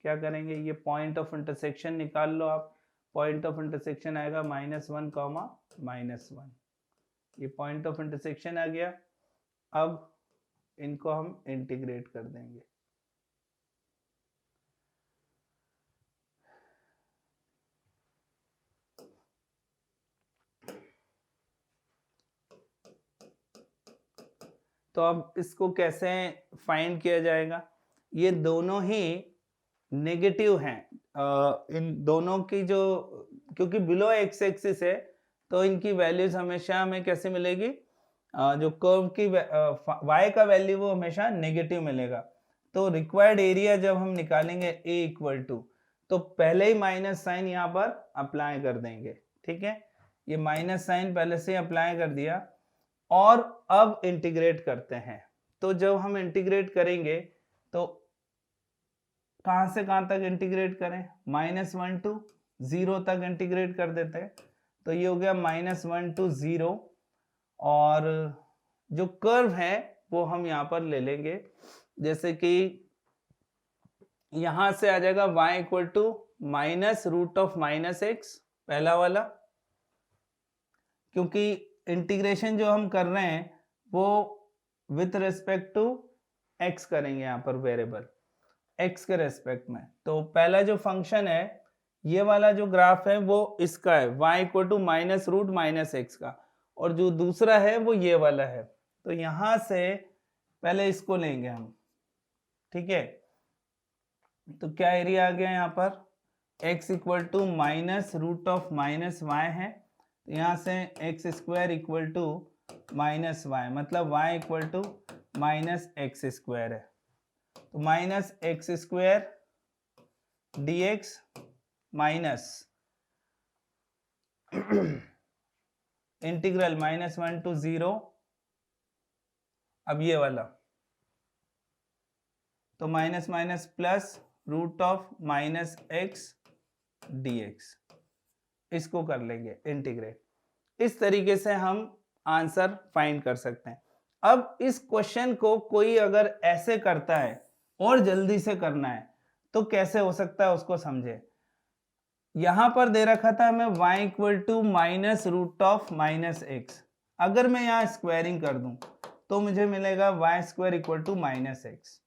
क्या करेंगे, ये पॉइंट ऑफ इंटरसेक्शन निकाल लो आप। पॉइंट ऑफ इंटरसेक्शन आएगा -1, -1, ये पॉइंट ऑफ इंटरसेक्शन आ गया। अब इनको हम इंटीग्रेट कर देंगे। तो अब इसको कैसे फाइंड किया जाएगा, ये दोनों ही नेगेटिव हैं, इन दोनों की जो, क्योंकि बिलो एक्स एक्सिस है तो इनकी वैल्यूज हमेशा हमें कैसे मिलेगी, जो कर्व की y का वैल्यू वो हमेशा नेगेटिव मिलेगा। तो रिक्वायर्ड एरिया जब हम निकालेंगे a इक्वल टू, तो पहले ही माइनस साइन यहाँ पर अप्लाई कर देंगे, ठीक है, ये माइनस साइन पहले से अप्लाई कर दिया। और अब इंटीग्रेट करते हैं, तो जब हम इंटीग्रेट करेंगे तो कहां से कहां तक इंटीग्रेट करें, -1 टू 0 तक इंटीग्रेट कर देते हैं। तो ये हो गया -1 टू 0, और जो कर्व है वो हम यहाँ पर ले लेंगे, जैसे कि यहां से आ जाएगा y equal to minus root of minus x, पहला वाला, क्योंकि इंटीग्रेशन जो हम कर रहे हैं वो विथ रिस्पेक्ट टू x करेंगे, यहाँ पर वेरिएबल x के रेस्पेक्ट में। तो पहला जो फंक्शन है, ये वाला जो ग्राफ है वो इसका है, y equal to minus root minus x का, और जो दूसरा है वो ये वाला है। तो यहां से पहले इसको लेंगे हम, ठीक है। तो क्या एरिया आ गया यहाँ पर, x equal to minus root of minus y है, तो यहाँ से x square equal to minus y, मतलब y equal to minus x square है। तो minus x square dx minus integral -1 to 0, अब ये वाला, तो minus minus plus root of minus x dx, इसको कर लेंगे इंटीग्रेट। इस तरीके से हम आंसर फाइंड कर सकते हैं। अब इस क्वेश्चन को कोई अगर ऐसे करता है और जल्दी से करना है तो कैसे हो सकता है उसको समझे। यहां पर दे रखा था हमें y equal to minus root of minus x, अगर मैं यहां स्क्वायरिंग कर दूं तो मुझे मिलेगा y square equal to minus x.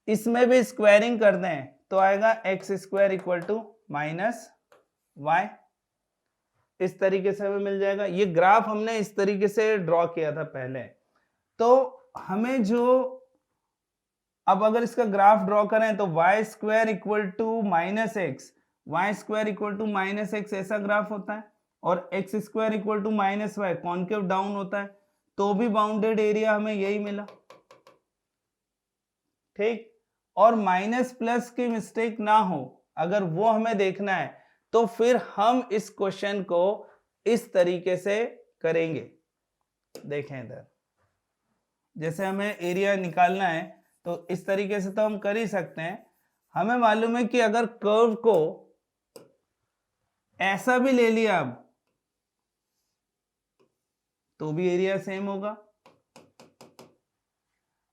इसमें भी स्क्वायरिंग कर दें तो आएगा x square equal to minus y, इस तरीके से हमें मिल जाएगा। ये ग्राफ हमने इस तरीके से ड्रॉ किया था पहले। तो हमें जो, अब अगर इसका ग्राफ ड्रॉ करें तो y square equal to minus x, y square equal to minus x ऐसा ग्राफ होता है, और x square equal to minus y concave down होता है, तो भी बाउंडेड एरिया हमें यही मिला, ठीक। और माइनस प्लस की मिस्टेक ना हो, अगर वो हमें देखना है तो फिर हम इस क्वेश्चन को इस तरीके से करेंगे। देखें इधर, जैसे हमें एरिया निकालना है तो इस तरीके से तो हम कर ही सकते हैं। हमें मालूम है कि अगर कर्व को ऐसा भी ले लिया अब तो भी एरिया सेम होगा,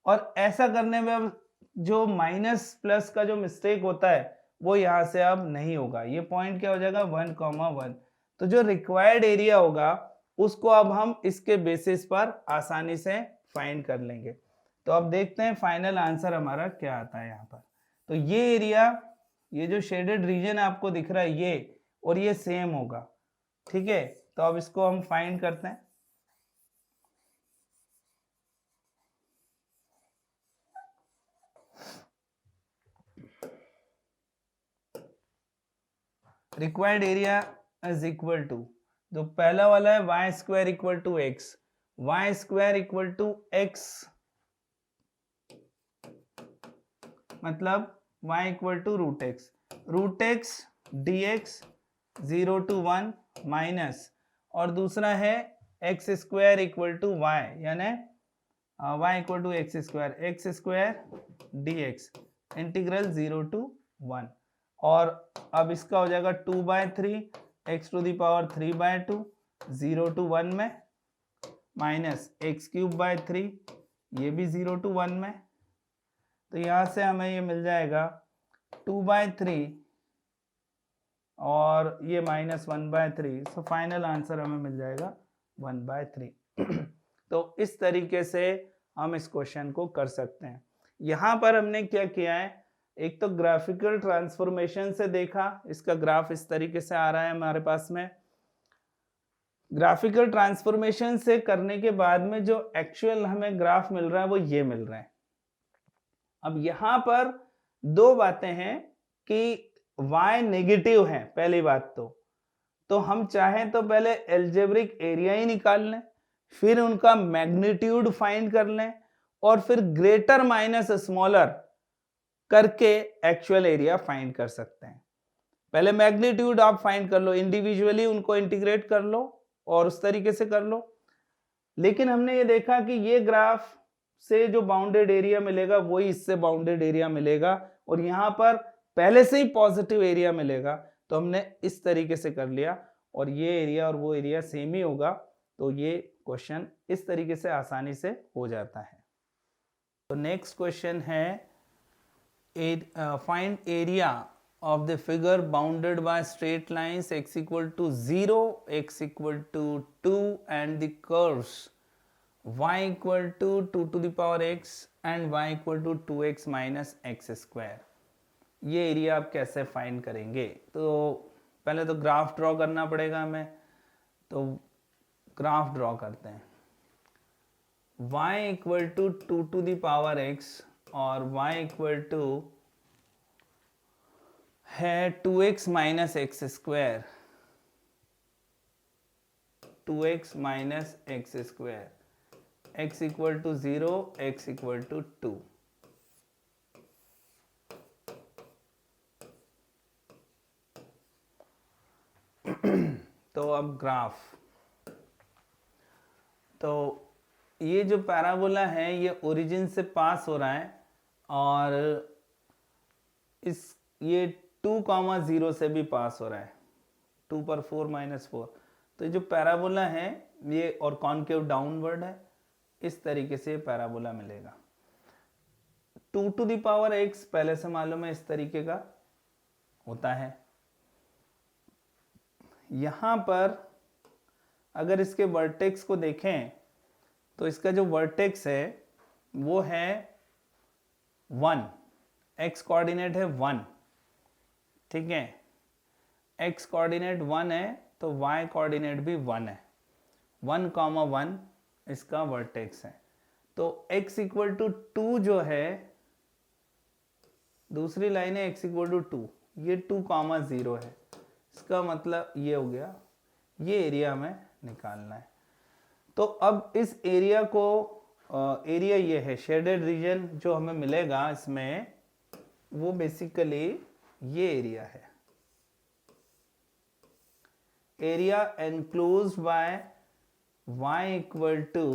और ऐसा करने में अब जो माइनस प्लस का जो मिस्टेक होता है वो यहाँ से अब नहीं होगा। ये पॉइंट क्या हो जाएगा 1,1। तो जो रिक्वायर्ड एरिया होगा उसको अब हम इसके बेसिस पर आसानी से फाइंड कर लेंगे। तो अब देखते हैं फाइनल आंसर हमारा क्या आता है यहाँ पर। तो ये एरिया, ये जो शेडेड रीजन आपको दिख रहा है ये और ये सेम होगा, ठीक है। तो अब इसको हम फाइंड करते हैं। Required area is equal to, तो पहला वाला है y square equal to x, y square equal to x मतलब y equal to root x d x 0 to 1 minus, और दूसरा है x square equal to y, यानी y equal to x square d x integral 0 to 1। और अब इसका हो जाएगा 2/3 x to the power 3/2 0 to 1 में माइनस एक्स क्यूब बाय 3, ये भी 0 to 1 में। तो यहाँ से हमें ये मिल जाएगा 2/3 और ये माइनस 1/3। सो फाइनल आंसर हमें मिल जाएगा 1/3। तो इस तरीके से हम इस क्वेश्चन को कर सकते हैं। यहाँ पर हमने क्या किया है, एक तो ग्राफिकल ट्रांसफॉर्मेशन से देखा, इसका ग्राफ इस तरीके से आ रहा है हमारे पास में। ग्राफिकल ट्रांसफॉर्मेशन से करने के बाद में जो एक्चुअल हमें ग्राफ मिल रहा है वो ये मिल रहा है। अब यहां पर दो बातें हैं कि y नेगेटिव है, पहली बात तो हम चाहें तो पहले एल्जेब्रिक एरिया ही निकाल लें, फिर उनका मैग्नीट्यूड फाइंड कर लें और फिर ग्रेटर माइनस स्मॉलर करके एक्चुअल एरिया फाइंड कर सकते हैं। पहले मैग्नीट्यूड आप फाइंड कर लो, इंडिविजुअली उनको इंटीग्रेट कर लो और उस तरीके से कर लो। लेकिन हमने ये देखा कि ये ग्राफ से जो बाउंडेड एरिया मिलेगा वही इससे बाउंडेड एरिया मिलेगा और यहाँ पर पहले से ही पॉजिटिव एरिया मिलेगा, तो हमने इस तरीके से कर लिया और ये एरिया और वो एरिया सेम ही होगा। तो ये क्वेश्चन इस तरीके से आसानी से हो जाता है। तो नेक्स्ट क्वेश्चन है find area of the figure bounded by straight lines x equal to 0, x equal to 2 and the curves y equal to 2 to the power x and y equal to 2x minus x square। ये area आप कैसे find करेंगे? तो पहले तो graph draw करना पड़ेगा हमें, तो ग्राफ ड्रॉ करते हैं। y equal to 2 to the power x और y इक्वल टू है 2x minus x square, 2x minus x square, x equal to 0, x equal to 2। तो अब ग्राफ, तो ये जो पैराबोला है ये ओरिजिन से पास हो रहा है और इस ये 2,0 से भी पास हो रहा है, 2 पर 4 माइनस 4। तो जो पैराबोला है ये और कॉनकेव डाउनवर्ड है, इस तरीके से पैराबोला मिलेगा। 2 to the power x पहले से मालूम है इस तरीके का होता है। यहां पर अगर इसके वर्टेक्स को देखें तो इसका जो वर्टेक्स है वो है 1, x कोऑर्डिनेट है 1, ठीक है। x कोऑर्डिनेट 1 है तो y कोऑर्डिनेट भी 1 है, 1,1 इसका वर्टेक्स है। तो x इक्वल टू 2 जो है, दूसरी लाइन है x इक्वल टू 2, ये 2,0 है, इसका मतलब ये हो गया, ये एरिया हमें निकालना है। तो अब इस एरिया को एरिया ये है शेडेड रीजन जो हमें मिलेगा इसमें, वो बेसिकली ये एरिया है, area enclosed by y equal to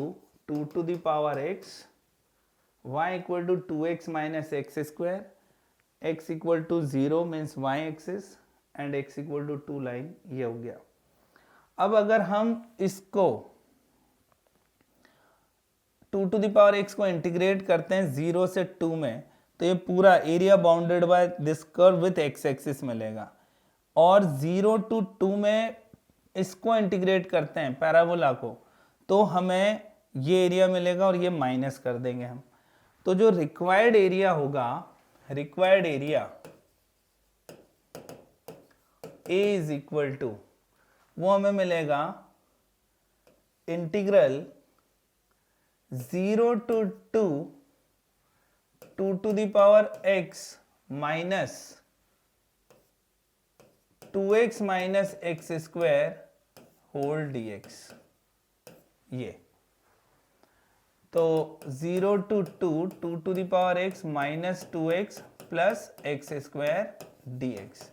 2 to the power x, y equal to 2x minus x square, x equal to 0 means y axis and x equal to 2 line, ये हो गया। अब अगर हम इसको 2x को इंटीग्रेट करते हैं 0 से 2 में, तो ये पूरा area bounded by this curve with x axis मिलेगा। और 0 to 2 में इसको इंटीग्रेट करते हैं पैराबोला को, तो हमें ये एरिया मिलेगा और ये माइनस कर देंगे हम। तो जो रिक्वायर्ड एरिया होगा, required area A is equal to, वो हमें मिलेगा integral 0 to 2 to the power x minus 2x minus x square whole dx। ये तो 0 to 2 to the power x minus 2x plus x square dx।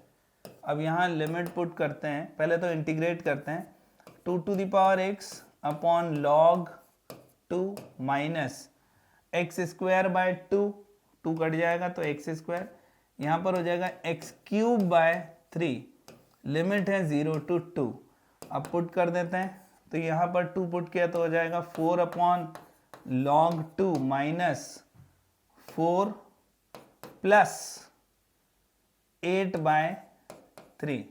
अब यहाँ limit put करते हैं, पहले तो इंटीग्रेट करते हैं। 2 to the power x upon log 2 minus x square by 2 cut जाएगा तो एक्स स्क्वायर, यहाँ पर हो जाएगा एक्स क्यूब बाय 3, लिमिट है 0 to 2। अब पुट कर देते हैं, तो यहाँ पर 2 पुट किया तो हो जाएगा 4 upon log 2 minus 4 plus 8 by 3,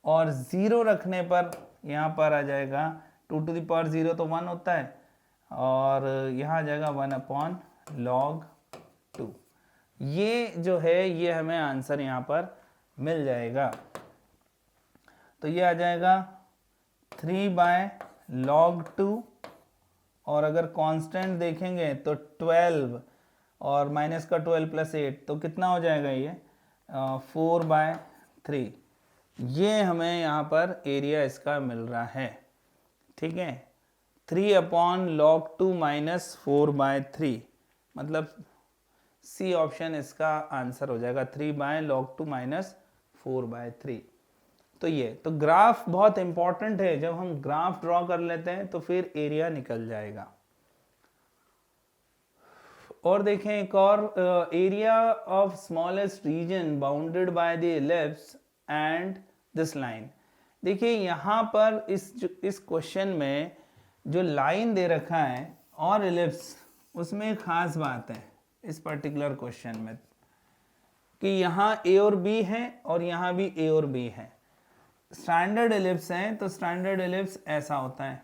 और 0 रखने पर यहाँ पर आ जाएगा 2 to the power 0 तो 1 होता है, और यहाँ आ जाएगा 1 अपॉन log 2। ये जो है ये हमें आंसर यहाँ पर मिल जाएगा। तो ये आ जाएगा 3 बाय log 2, और अगर कांस्टेंट देखेंगे तो 12 और माइनस का 12 प्लस 8 तो कितना हो जाएगा ये 4 बाय 3। ये हमें यहाँ पर एरिया इसका मिल रहा है, ठीक है। 3 अपॉन log 2 माइनस 4 बाय 3, मतलब सी ऑप्शन इसका आंसर हो जाएगा, 3 बाय log 2 माइनस 4 बाय 3। तो ये तो ग्राफ बहुत इंपॉर्टेंट है, जब हम ग्राफ ड्रॉ कर लेते हैं तो फिर एरिया निकल जाएगा। और देखें एक और, area of smallest reason bounded by the ellipse and this line. देखिए यहाँ पर इस क्वेश्चन में जो लाइन दे रखा है और इलिप्स, उसमें एक खास बात है इस पर्टिकुलर क्वेश्चन में कि यहाँ ए और बी है और यहाँ भी ए और बी है। स्टैंडर्ड इलिप्स है तो स्टैंडर्ड इलिप्स ऐसा होता है,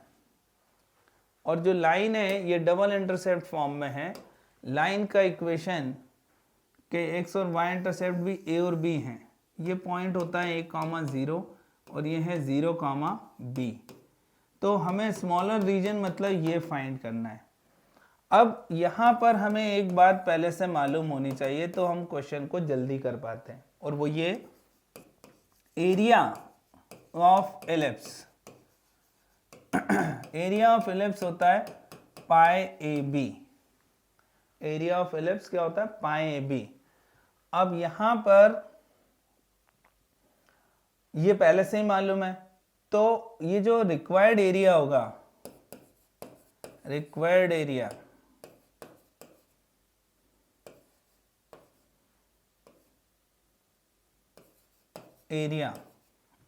और जो लाइन है ये डबल इंटरसेप्ट फॉर्म में है। लाइन का इक्वेशन के एक्स और वाई इंटरसेप्ट भी ए और बी हैं। ये पॉइंट होता है 1,0 और ये है 0,b। तो हमें स्मॉलर रीजन मतलब ये फाइंड करना है। अब यहाँ पर हमें एक बात पहले से मालूम होनी चाहिए तो हम क्वेश्चन को जल्दी कर पाते हैं, और वो ये area of ellipse area of ellipse होता है pi A b. Area of ellipse क्या होता है? पाई ए बी। अब यहां पर ये पहले से ही मालूम है, तो ये जो रिक्वायर्ड एरिया होगा, required area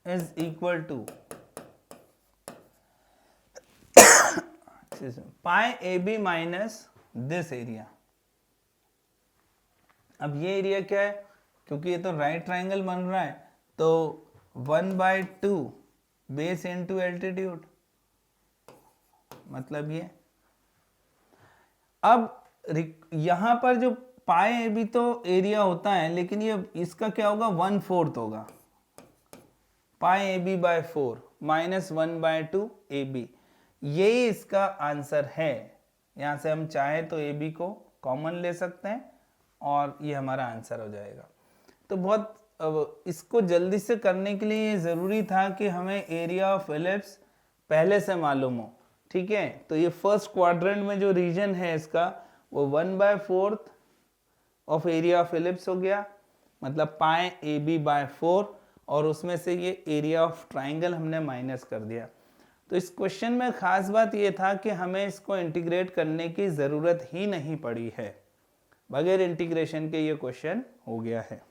is equal to pi A B minus this area. अब ये एरिया क्या है? क्योंकि ये तो राइट ट्राइंगल बन रहा है, तो 1/2 बेस इनटू एल्टीट्यूड, मतलब ये। अब यहां पर जो पाई ए बी तो एरिया होता है, लेकिन ये इसका क्या होगा? 1/4 होगा। Pi A b by 4 minus 1/2 a b, यही इसका आंसर है। यहां से हम चाहे तो ए बी को कॉमन ले सकते हैं और ये हमारा आंसर हो जाएगा। तो बहुत इसको जल्दी से करने के लिए ये ज़रूरी था कि हमें एरिया ऑफ एलिप्स पहले से मालूम हो, ठीक है। तो ये फर्स्ट क्वाड्रेंट में जो रीजन है इसका, वो 1/4 ऑफ एरिया ऑफ एलिप्स हो गया, मतलब पाई ए बी बाय 4, और उसमें से ये एरिया ऑफ ट्राइंगल हमने माइनस कर दिया। तो इस क्वेश्चन में खास बात ये था कि हमें इसको इंटीग्रेट करने की ज़रूरत ही नहीं पड़ी है, बगैर इंटीग्रेशन के ये क्वेश्चन हो गया है।